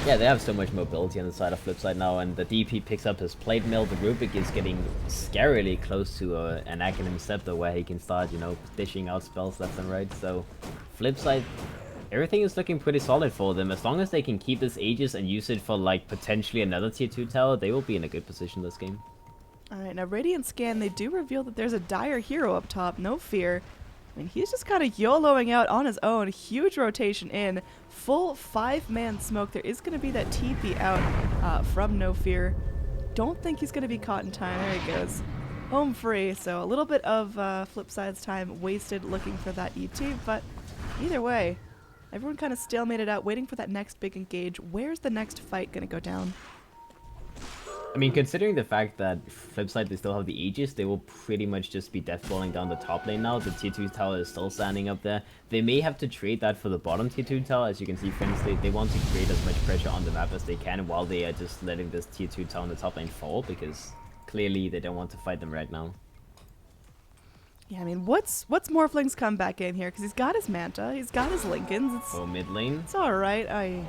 B: Yeah, they have so much mobility on the side of Flipside now, and the DP picks up his Plate Mill. The Rubik is getting scarily close to an Acronym Scepter where he can start, you know, dishing out spells left and right. So, Flipside, everything is looking pretty solid for them. As long as they can keep this Aegis and use it for, like, potentially another tier 2 tower, they will be in a good position this game.
A: Alright, now Radiant Scan, they do reveal that there's a dire hero up top, No Fear. I mean, he's just kind of YOLOing out on his own. Huge rotation in. Full 5-man smoke. There is going to be that TP out from No Fear. Don't think he's going to be caught in time. There he goes. Home free. So a little bit of Flipside's time wasted looking for that ET. But either way, everyone kind of stalemated out, waiting for that next big engage. Where's the next fight going to go down?
B: I mean, considering the fact that Flipside, they still have the Aegis, they will pretty much just be deathballing down the top lane now. The tier 2 tower is still standing up there. They may have to trade that for the bottom tier 2 tower. As you can see, Friends, they want to create as much pressure on the map as they can while they are just letting this tier 2 tower on the top lane fall, because clearly they don't want to fight them right now.
A: Yeah, I mean, what's Morphling's comeback game here? Because he's got his Manta, he's got his Lincolns.
B: Oh, mid lane.
A: It's alright. I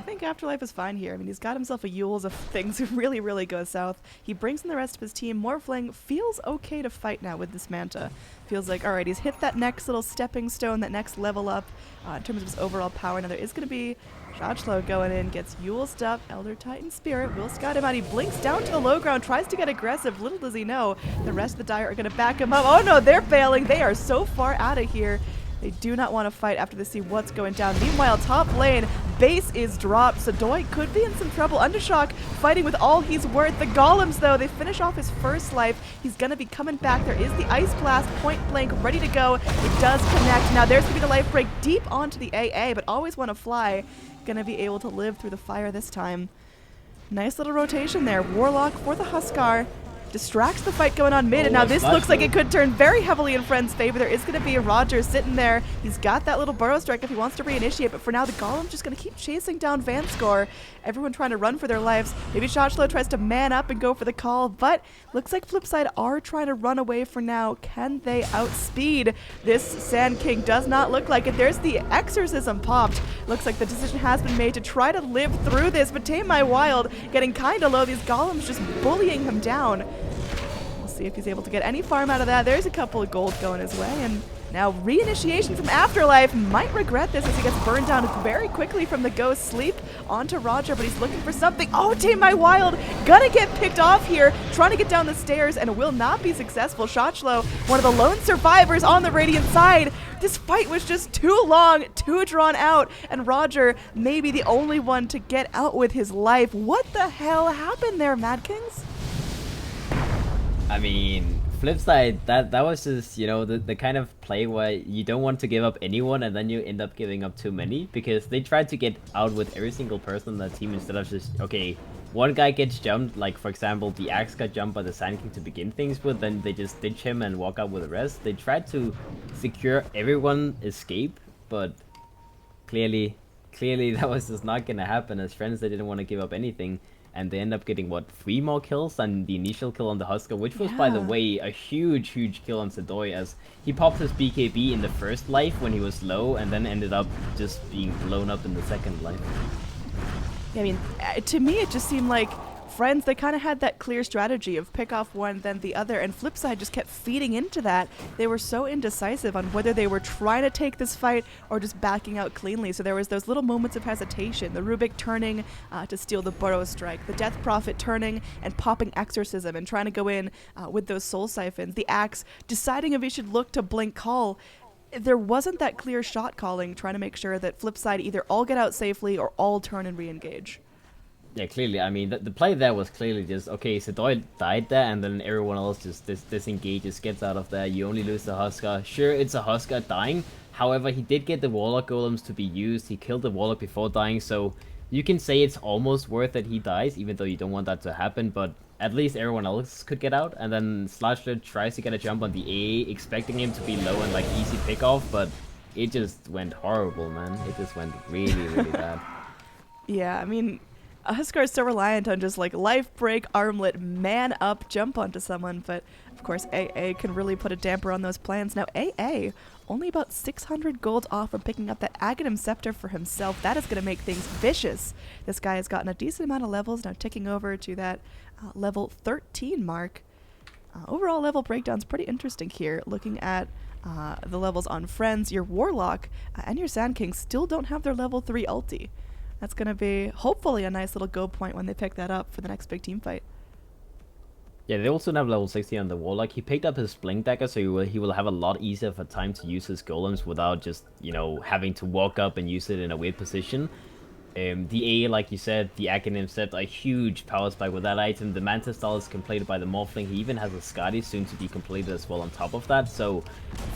A: think Afterlife is fine here. I mean, he's got himself a Yules if things really, really go south. He brings in the rest of his team. Morphling feels okay to fight now with this Manta. Feels like, alright, he's hit that next little stepping stone, that next level up in terms of his overall power. Now there is going to be Shachlo going in, gets Yulesed up, Elder Titan Spirit, will scout him out. He blinks down to the low ground, tries to get aggressive. Little does he know, the rest of the Dire are going to back him up. Oh no, they're bailing. They are so far out of here. They do not want to fight after they see what's going down. Meanwhile, top lane, base is dropped. So Doi could be in some trouble. Undershock fighting with all he's worth. The Golems, though, they finish off his first life. He's going to be coming back. There is the Ice Blast, point blank, ready to go. It does connect. Now there's going to be the life break deep onto the AA, but always want to fly. Going to be able to live through the fire this time. Nice little rotation there. Warlock for the Huskar. Distracts the fight going on mid, and now this looks like it could turn very heavily in Friend's favor. There is going to be a Roger sitting there. He's got that little Burrow Strike if he wants to reinitiate, but for now the Golem's just going to keep chasing down Vanskor. Everyone trying to run for their lives. Maybe Shachlo tries to man up and go for the call, but looks like Flipside are trying to run away for now. Can they outspeed this Sand King? Does not look like it. There's the Exorcism popped. Looks like the decision has been made to try to live through this, but Tame My Wild getting kind of low. These Golems just bullying him down. See if he's able to get any farm out of that. There's a couple of gold going his way, and now reinitiation from Afterlife. Might regret this as he gets burned down very quickly from the Ghost Sleep onto Roger, but he's looking for something. Oh, Tame My Wild gonna get picked off here, trying to get down the stairs and will not be successful. Shachlo, one of the lone survivors on the Radiant side. This fight was just too long, too drawn out, and Roger may be the only one to get out with his life. What the hell happened there, Mad Kings?
B: I mean, Flipside, that was just, you know, the kind of play where you don't want to give up anyone and then you end up giving up too many, because they tried to get out with every single person on that team instead of just, okay, one guy gets jumped, like for example the Axe got jumped by the Sand King to begin things with, then they just ditch him and walk out with the rest. They tried to secure everyone escape, but clearly that was just not gonna happen. As Friends, they didn't want to give up anything. And they end up getting, what, 3 more kills than the initial kill on the Huskar, which was, by the way, a huge kill on Sedoi, as he popped his BKB in the first life when he was low, and then ended up just being blown up in the second life.
A: Yeah, I mean, to me, it just seemed like Friends, they kind of had that clear strategy of pick off one, then the other, and Flipside just kept feeding into that. They were so indecisive on whether they were trying to take this fight or just backing out cleanly. So there was those little moments of hesitation. The Rubik turning to steal the Burrow Strike, the Death Prophet turning and popping Exorcism and trying to go in with those Soul Siphons, the Axe deciding if he should look to Blink Call. There wasn't that clear shot calling, trying to make sure that Flipside either all get out safely or all turn and re-engage.
B: Yeah, clearly. I mean, the play there was clearly just, okay, Sedoy died there, and then everyone else just disengages, gets out of there. You only lose the Huskar. Sure, it's a Huskar dying. However, he did get the Warlock Golems to be used. He killed the Warlock before dying, so you can say it's almost worth that he dies, even though you don't want that to happen, but at least everyone else could get out. And then Slashler tries to get a jump on the A, expecting him to be low and, like, easy pick-off, but it just went horrible, man. It just went really, really bad.
A: Yeah, I mean, Huskar is so reliant on just like life break, armlet, man up, jump onto someone, but of course AA can really put a damper on those plans. Now AA, only about 600 gold off from picking up that Aghanim Scepter for himself. That is going to make things vicious. This guy has gotten a decent amount of levels, now ticking over to that level 13 mark. Overall level breakdown's pretty interesting here, looking at the levels on Friends. Your Warlock and your Sand King still don't have their level 3 ulti. That's going to be, hopefully, a nice little go point when they pick that up for the next big team fight.
B: Yeah, they also have level 60 on the Warlock. He picked up his Blink Dagger, so he will have a lot easier of a time to use his Golems without just, you know, having to walk up and use it in a weird position. The A, like you said, the Aghanim set a huge power spike with that item. The Manta style is completed by the Morphling. He even has a Skadi soon to be completed as well on top of that. So,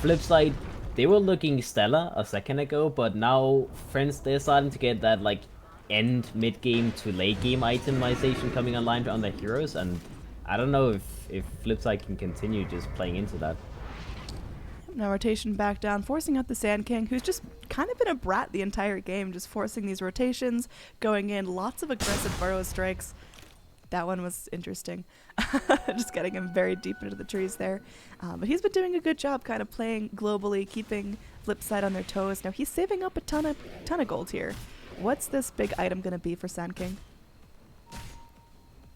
B: flip side, they were looking stellar a second ago, but now Friends, they're starting to get that like end mid-game to late-game itemization coming online on their heroes, and I don't know if Flipside can continue just playing into that.
A: Now rotation back down, forcing out the Sand King, who's just kind of been a brat the entire game, just forcing these rotations, going in, lots of aggressive Burrow Strikes. That one was interesting. Just getting him very deep into the trees there. But he's been doing a good job kind of playing globally, keeping Flipside on their toes. Now he's saving up a ton of gold here. What's this big item going to be for Sand King?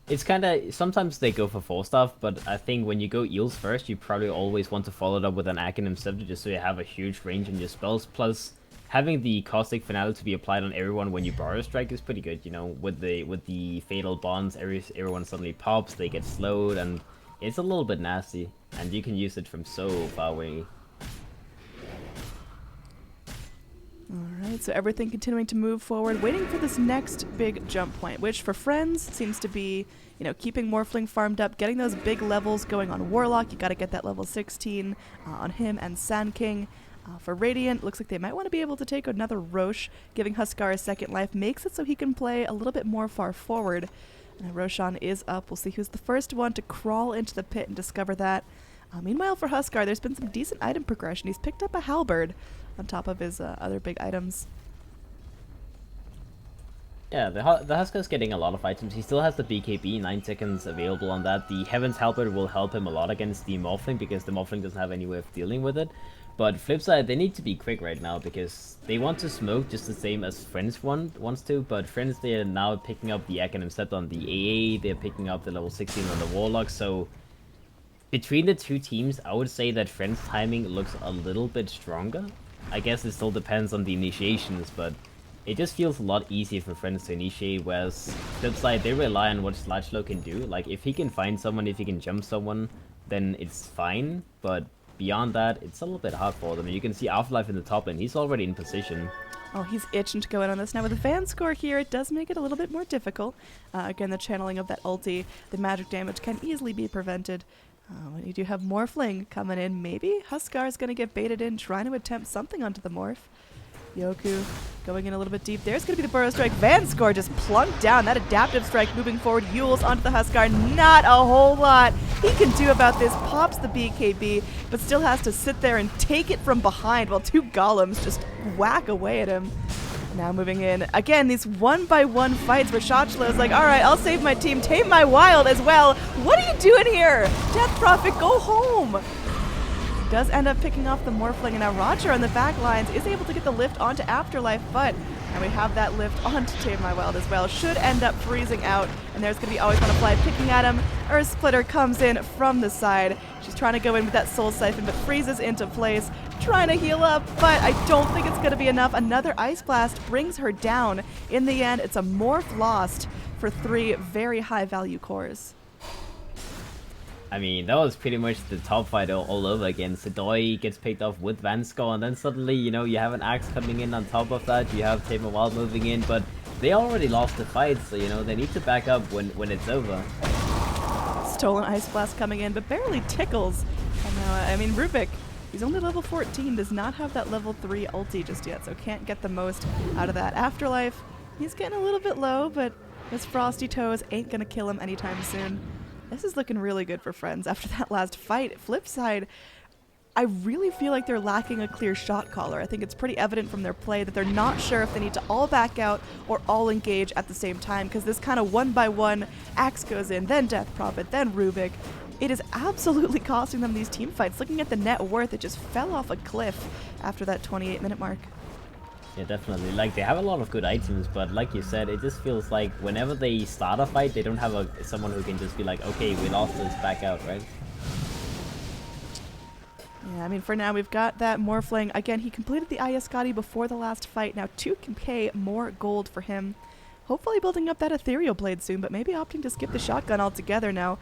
B: It's kind of, sometimes they go for 4 stuff, but I think when you go Eels first, you probably always want to follow it up with an Aghanim Scepter just so you have a huge range in your spells. Plus, having the Caustic Finale to be applied on everyone when you Burrow Strike is pretty good, you know, with the Fatal Bonds, everyone suddenly pops, they get slowed, and it's a little bit nasty, and you can use it from so far away.
A: Alright, so everything continuing to move forward, waiting for this next big jump point, which for Friends seems to be, you know, keeping Morphling farmed up, getting those big levels going on Warlock. You gotta get that level 16 on him and Sand King. For Radiant, looks like they might want to be able to take another Roche. Giving Huskar a second life makes it so he can play a little bit more far forward. And Roshan is up. We'll see who's the first one to crawl into the pit and discover that. Meanwhile, for Huskar, there's been some decent item progression. He's picked up a Halberd on top of his other big items.
B: Yeah, the Huskar's getting a lot of items. He still has the BKB, 9 seconds available on that. The Heaven's Halberd will help him a lot against the Morphling because the Morphling doesn't have any way of dealing with it. But Flipside, they need to be quick right now because they want to smoke just the same as Friends wants to, but Friends, they are now picking up the Aghanim Scepter on the AA, they're picking up the level 16 on the Warlock, so between the two teams, I would say that Friends' timing looks a little bit stronger. I guess it still depends on the initiations, but it just feels a lot easier for Friends to initiate, whereas Flipside, they rely on what Slashlow can do. Like, if he can find someone, if he can jump someone, then it's fine, but beyond that, it's a little bit hard for them. You can see Afterlife in the top lane, he's already in position.
A: Oh, he's itching to go in on this. Now with the fan score here, it does make it a little bit more difficult. Again, the channeling of that ulti, the magic damage can easily be prevented. When you do have Morphling coming in, maybe Huskar is going to get baited in, trying to attempt something onto the Morph. Yoku going in a little bit deep. There's going to be the Burrow Strike. Vanscore just plunked down. That adaptive strike moving forward. Yules onto the Huskar. Not a whole lot he can do about this. Pops the BKB, but still has to sit there and take it from behind while 2 golems just whack away at him. Now moving in. Again, these 1-by-1 fights where Shotchlo is like, alright, I'll save my team. Tame my wild as well. What are you doing here? Death Prophet, go home. does end up picking off the Morphling, and now Roger on the back lines is able to get the lift onto Afterlife, but and we have that lift onto Tame My Wild as well. Should end up freezing out, and there's going to be Always Wanna Fly picking at him. Earth Splitter comes in from the side. She's trying to go in with that Soul Siphon, but freezes into place, trying to heal up, but I don't think it's going to be enough. Another Ice Blast brings her down. In the end, it's a Morph lost for 3 very high-value cores.
B: I mean, that was pretty much the top fight all over again. Sedoi gets picked off with Vansko, and then suddenly, you know, you have an Axe coming in on top of that. You have Tame Wild moving in, but they already lost the fight, so, you know, they need to back up when it's over.
A: Stolen Ice Blast coming in, but barely tickles. And now, I mean, Rubik, he's only level 14, does not have that level 3 ulti just yet, so can't get the most out of that. Afterlife, he's getting a little bit low, but his Frosty Toes ain't gonna kill him anytime soon. This is looking really good for Friends after that last fight. Flip side, I really feel like they're lacking a clear shot caller. I think it's pretty evident from their play that they're not sure if they need to all back out or all engage at the same time, because this kind of one by one, Axe goes in, then Death Prophet, then Rubik. It is absolutely costing them these team fights. Looking at the net worth, it just fell off a cliff after that 28-minute mark.
B: Yeah, definitely. Like, they have a lot of good items, but like you said, it just feels like whenever they start a fight, they don't have someone who can just be like, okay, we lost this, back out, right?
A: Yeah, I mean, for now, we've got that Morphling. Again, he completed the Ayascati before the last fight. Now 2k more gold for him. Hopefully building up that Ethereal Blade soon, but maybe opting to skip the shotgun altogether now.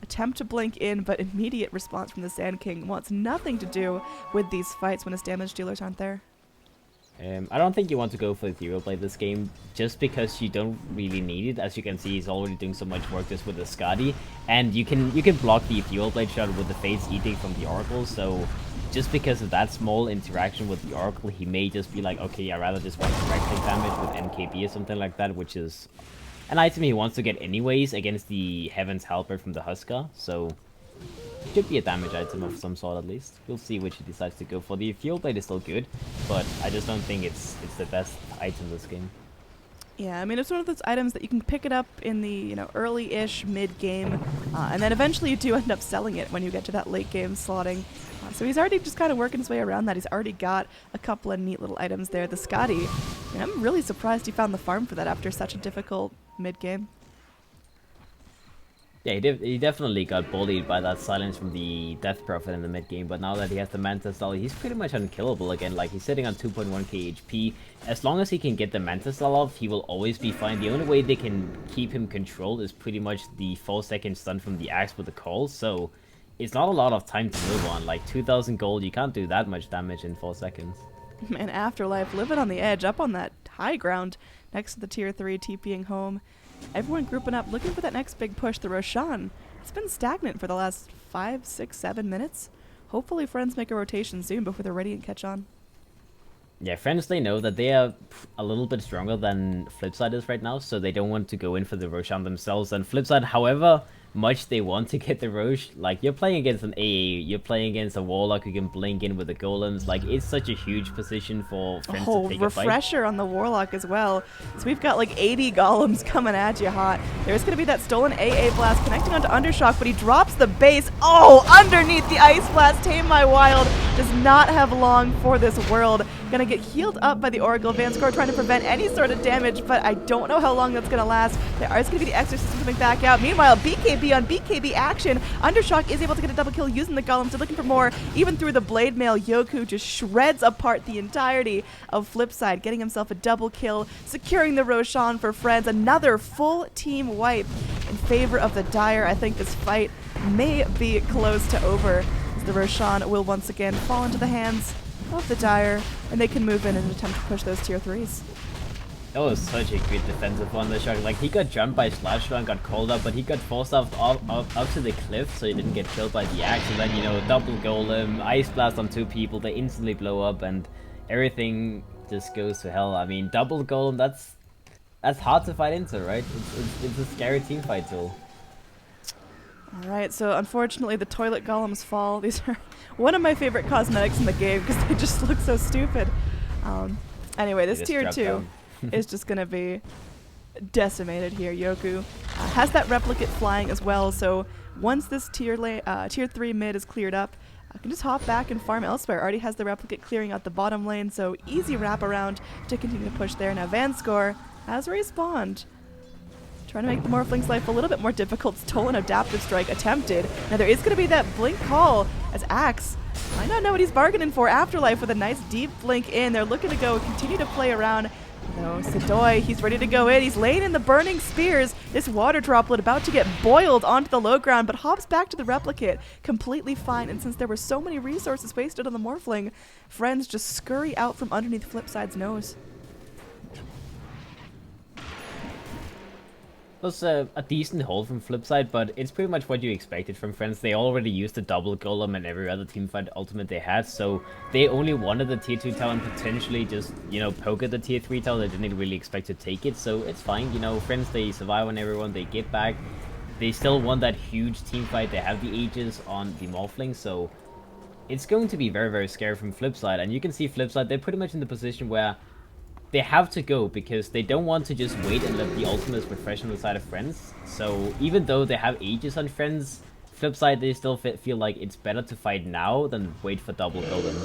A: Attempt to blink in, but immediate response from the Sand King. Wants nothing to do with these fights when his damage dealers aren't there.
B: I don't think you want to go for Ethereal Blade this game, just because you don't really need it. As you can see, he's already doing so much work just with the Scotty, and you can block the Ethereal Blade shot with the Fate's Edict from the Oracle, so just because of that small interaction with the Oracle, he may just be like, okay, I'd rather just want direct hit damage with NKB or something like that, which is an item he wants to get anyways against the Heaven's Halberd from the Huskar, so should be a damage item of some sort at least. We'll see which he decides to go for. The Fuel Blade is still good, but I just don't think it's the best item this game.
A: Yeah, I mean, it's one of those items that you can pick it up in the, you know, early-ish mid-game, and then eventually you do end up selling it when you get to that late-game slotting. So he's already just kind of working his way around that. He's already got a couple of neat little items there. The Scotty, I mean, I'm really surprised he found the farm for that after such a difficult mid-game.
B: Yeah, he definitely got bullied by that silence from the Death Prophet in the mid-game, but now that he has the Manta Style, he's pretty much unkillable again. Like, he's sitting on 2.1k HP. As long as he can get the Manta Style off, he will always be fine. The only way they can keep him controlled is pretty much the 4-second stun from the Axe with the call, so it's not a lot of time to move on. Like, 2,000 gold, you can't do that much damage in 4 seconds.
A: Man, Afterlife living on the edge, up on that high ground next to the tier 3, TPing home. Everyone grouping up, looking for that next big push. The Roshan, it's been stagnant for the last 5, 6, 7 minutes. Hopefully Friends make a rotation soon before the Radiant catch on.
B: Yeah, Friends, they know that they are a little bit stronger than Flipside is right now, so they don't want to go in for the Roshan themselves. And Flipside, however much they want to get the Rosh, like, you're playing against an AA, you're playing against a Warlock who can blink in with the Golems, like, it's such a huge position for Friends to take a fight.
A: Refresher on the Warlock as well. So we've got like 80 Golems coming at you hot. There's going to be that stolen AA Blast connecting onto Undershock, but he drops the base. Oh, underneath the Ice Blast. Tame My Wild does not have long for this world. Gonna get healed up by the Oracle. Vanscore trying to prevent any sort of damage, but I don't know how long that's gonna last. There is gonna be the Exorcism coming back out. Meanwhile, BKB on BKB action. Undershock is able to get a double kill using the Golems. They're looking for more. Even through the Blade Mail, Yoku just shreds apart the entirety of Flipside, getting himself a double kill, securing the Roshan for Friends. Another full team wipe in favor of the Dire. I think this fight may be close to over, as the Roshan will once again fall into the hands of the Dire, and they can move in and attempt to push those tier 3s.
B: That was such a good defensive one, the Shark. Like, he got jumped by Slashdown and got called up, but he got forced up to the cliff so he didn't get killed by the Axe. And then, you know, double Golem, Ice Blast on 2 people, they instantly blow up, and everything just goes to hell. I mean, double Golem, that's hard to fight into, right? It's a scary team fight tool.
A: Alright, so unfortunately the toilet golems fall. These are one of my favorite cosmetics in the game because they just look so stupid. Anyway, this tier 2 is just going to be decimated here. Yoku has that replicate flying as well, so once this tier 3 mid is cleared up, I can just hop back and farm elsewhere. Already has the replicate clearing out the bottom lane, so easy wraparound to continue to push there. Now Vanscore has respawned. Trying to make the Morphling's life a little bit more difficult. Stolen Adaptive Strike attempted. Now there is going to be that blink call as Axe might not know what he's bargaining for. Afterlife with a nice deep blink in. They're looking to go continue to play around. No, Sadoy, he's ready to go in. He's laying in the burning spears. This water droplet about to get boiled onto the low ground, but hops back to the replicate. Completely fine, and since there were so many resources wasted on the Morphling, friends just scurry out from underneath Flipside's nose.
B: It was a decent hold from Flipside, but it's pretty much what you expected from friends. They already used the double golem and every other teamfight ultimate they had, so they only wanted the tier 2 tower and potentially just, you know, poke at the tier 3 tower. They didn't really expect to take it, so it's fine. You know, friends, they survive on everyone, they get back. They still won that huge teamfight. They have the Aegis on the Morphling, so it's going to be very, very scary from Flipside. And you can see Flipside, they're pretty much in the position where they have to go because they don't want to just wait and let the ultimates refresh on the side of friends. So even though they have Aegis on friends, Flipside, they still feel like it's better to fight now than wait for double golden.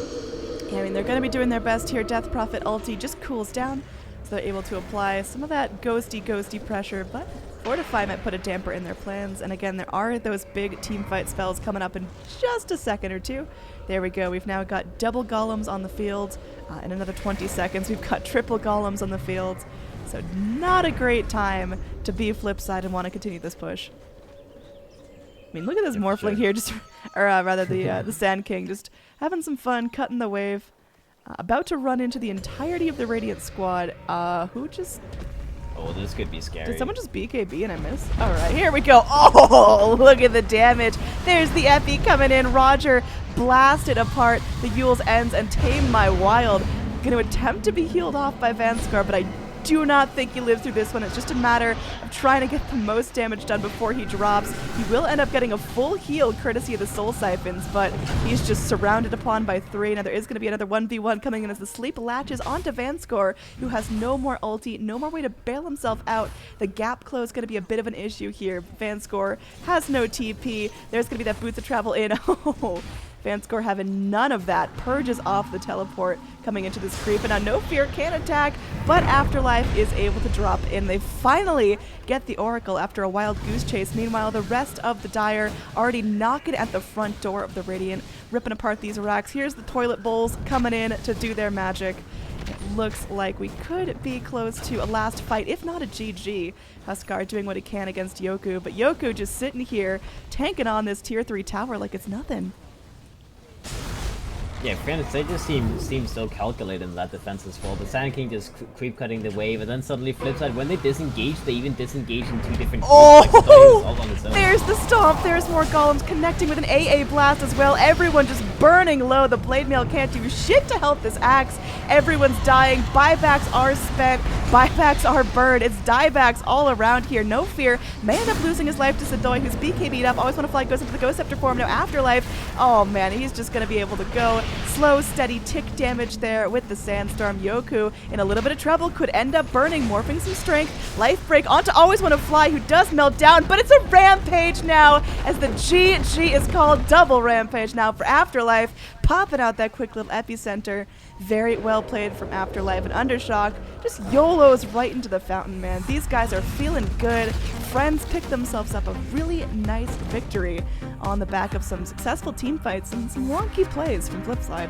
A: Yeah, I mean, they're going to be doing their best here. Death Prophet ulti just cools down, so they're able to apply some of that ghosty pressure, but Fortify might put a damper in their plans. And again, there are those big team fight spells coming up in just a second or two. There we go. We've now got double golems on the field. In another 20 seconds, we've got triple golems on the field. So not a great time to be Flipside and want to continue this push. I mean, look at this Morphling here, just, or rather the Sand King, just having some fun, cutting the wave. About to run into the entirety of the Radiant squad. Who just...
B: Oh, this could be scary.
A: Did someone just BKB and I missed? All right, here we go. Oh, look at the damage. There's the Epi coming in. Roger blasted apart the Yule's ends and tamed my Wild. Going to attempt to be healed off by Vanscar, but I do not think he lives through this one. It's just a matter of trying to get the most damage done before he drops. He will end up getting a full heal courtesy of the Soul Siphons, but he's just surrounded upon by 3. Now there is going to be another 1v1 coming in as the sleep latches onto Vanscore, who has no more ulti, no more way to bail himself out. The gap close is going to be a bit of an issue here. Vanscore has no TP. There's going to be that boots of travel in. Oh, Vanscore having none of that. Purges off the teleport coming into this creep. And now No Fear can attack, but Afterlife is able to drop in. They finally get the Oracle after a wild goose chase. Meanwhile, the rest of the Dire already knocking at the front door of the Radiant, ripping apart these racks. Here's the toilet bowls coming in to do their magic. It looks like we could be close to a last fight, if not a GG. Huskar doing what he can against Yoku, but Yoku just sitting here tanking on this tier 3 tower like it's nothing.
B: Yeah, friends, they just seem so calculated in that defense as well. The Sand King just creep cutting the wave, and then suddenly Flipside, when they disengage, they even disengage in 2 different groups.
A: Oh!
B: Like all on its own.
A: There's the stomp. There's more golems connecting with an AA blast as well. Everyone just burning low. The blade mail can't do shit to help this axe. Everyone's dying. Buybacks are spent. Buybacks are burned. It's diebacks all around here. No Fear may end up losing his life to Sadoy, who's BKB'd up. Always want to fly, goes into the Ghost Scepter form. Now Afterlife. Oh man, he's just going to be able to go. Slow, steady tick damage there with the Sandstorm. Yoku in a little bit of trouble, could end up burning, morphing some strength. Life break onto Always Want to Fly, who does melt down, but it's a rampage now as the GG is called. Double rampage now for Afterlife, popping out that quick little epicenter. Very well played from Afterlife, and Undershock just YOLOs right into the fountain, man. These guys are feeling good. Friends pick themselves up a really nice victory on the back of some successful team fights and some wonky plays from Flipside.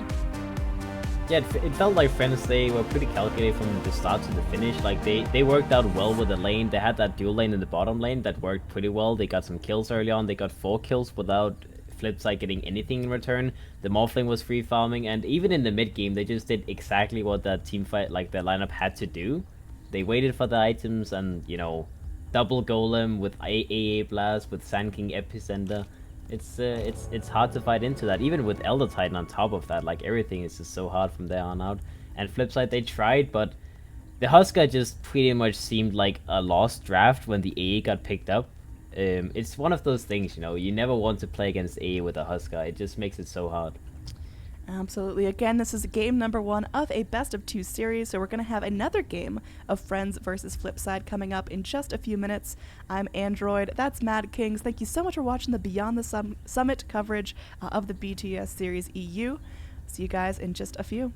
B: Yeah, it felt like friends, they were pretty calculated from the start to the finish. Like, they worked out well with the lane. They had that dual lane in the bottom lane that worked pretty well. They got some kills early on. They got 4 kills without Flipside getting anything in return. The Morphling was free farming, and even in the mid game, they just did exactly what that team fight, like their lineup, had to do. They waited for the items and, you know, double golem with AA blast with Sand King epicenter. It's hard to fight into that, even with Elder Titan on top of that. Like, everything is just so hard from there on out. And Flipside, they tried, but the Huskar just pretty much seemed like a lost draft when the AA got picked up. It's one of those things, you know, you never want to play against AA with a Huskar. It just makes it so hard.
A: Absolutely. Again, this is game number 1 of a best of 2 series, so we're going to have another game of Friends versus Flipside coming up in just a few minutes. I'm AnneeDroid, that's Mad Kings. Thank you so much for watching the Beyond the Summit coverage of the BTS series EU. See you guys in just a few.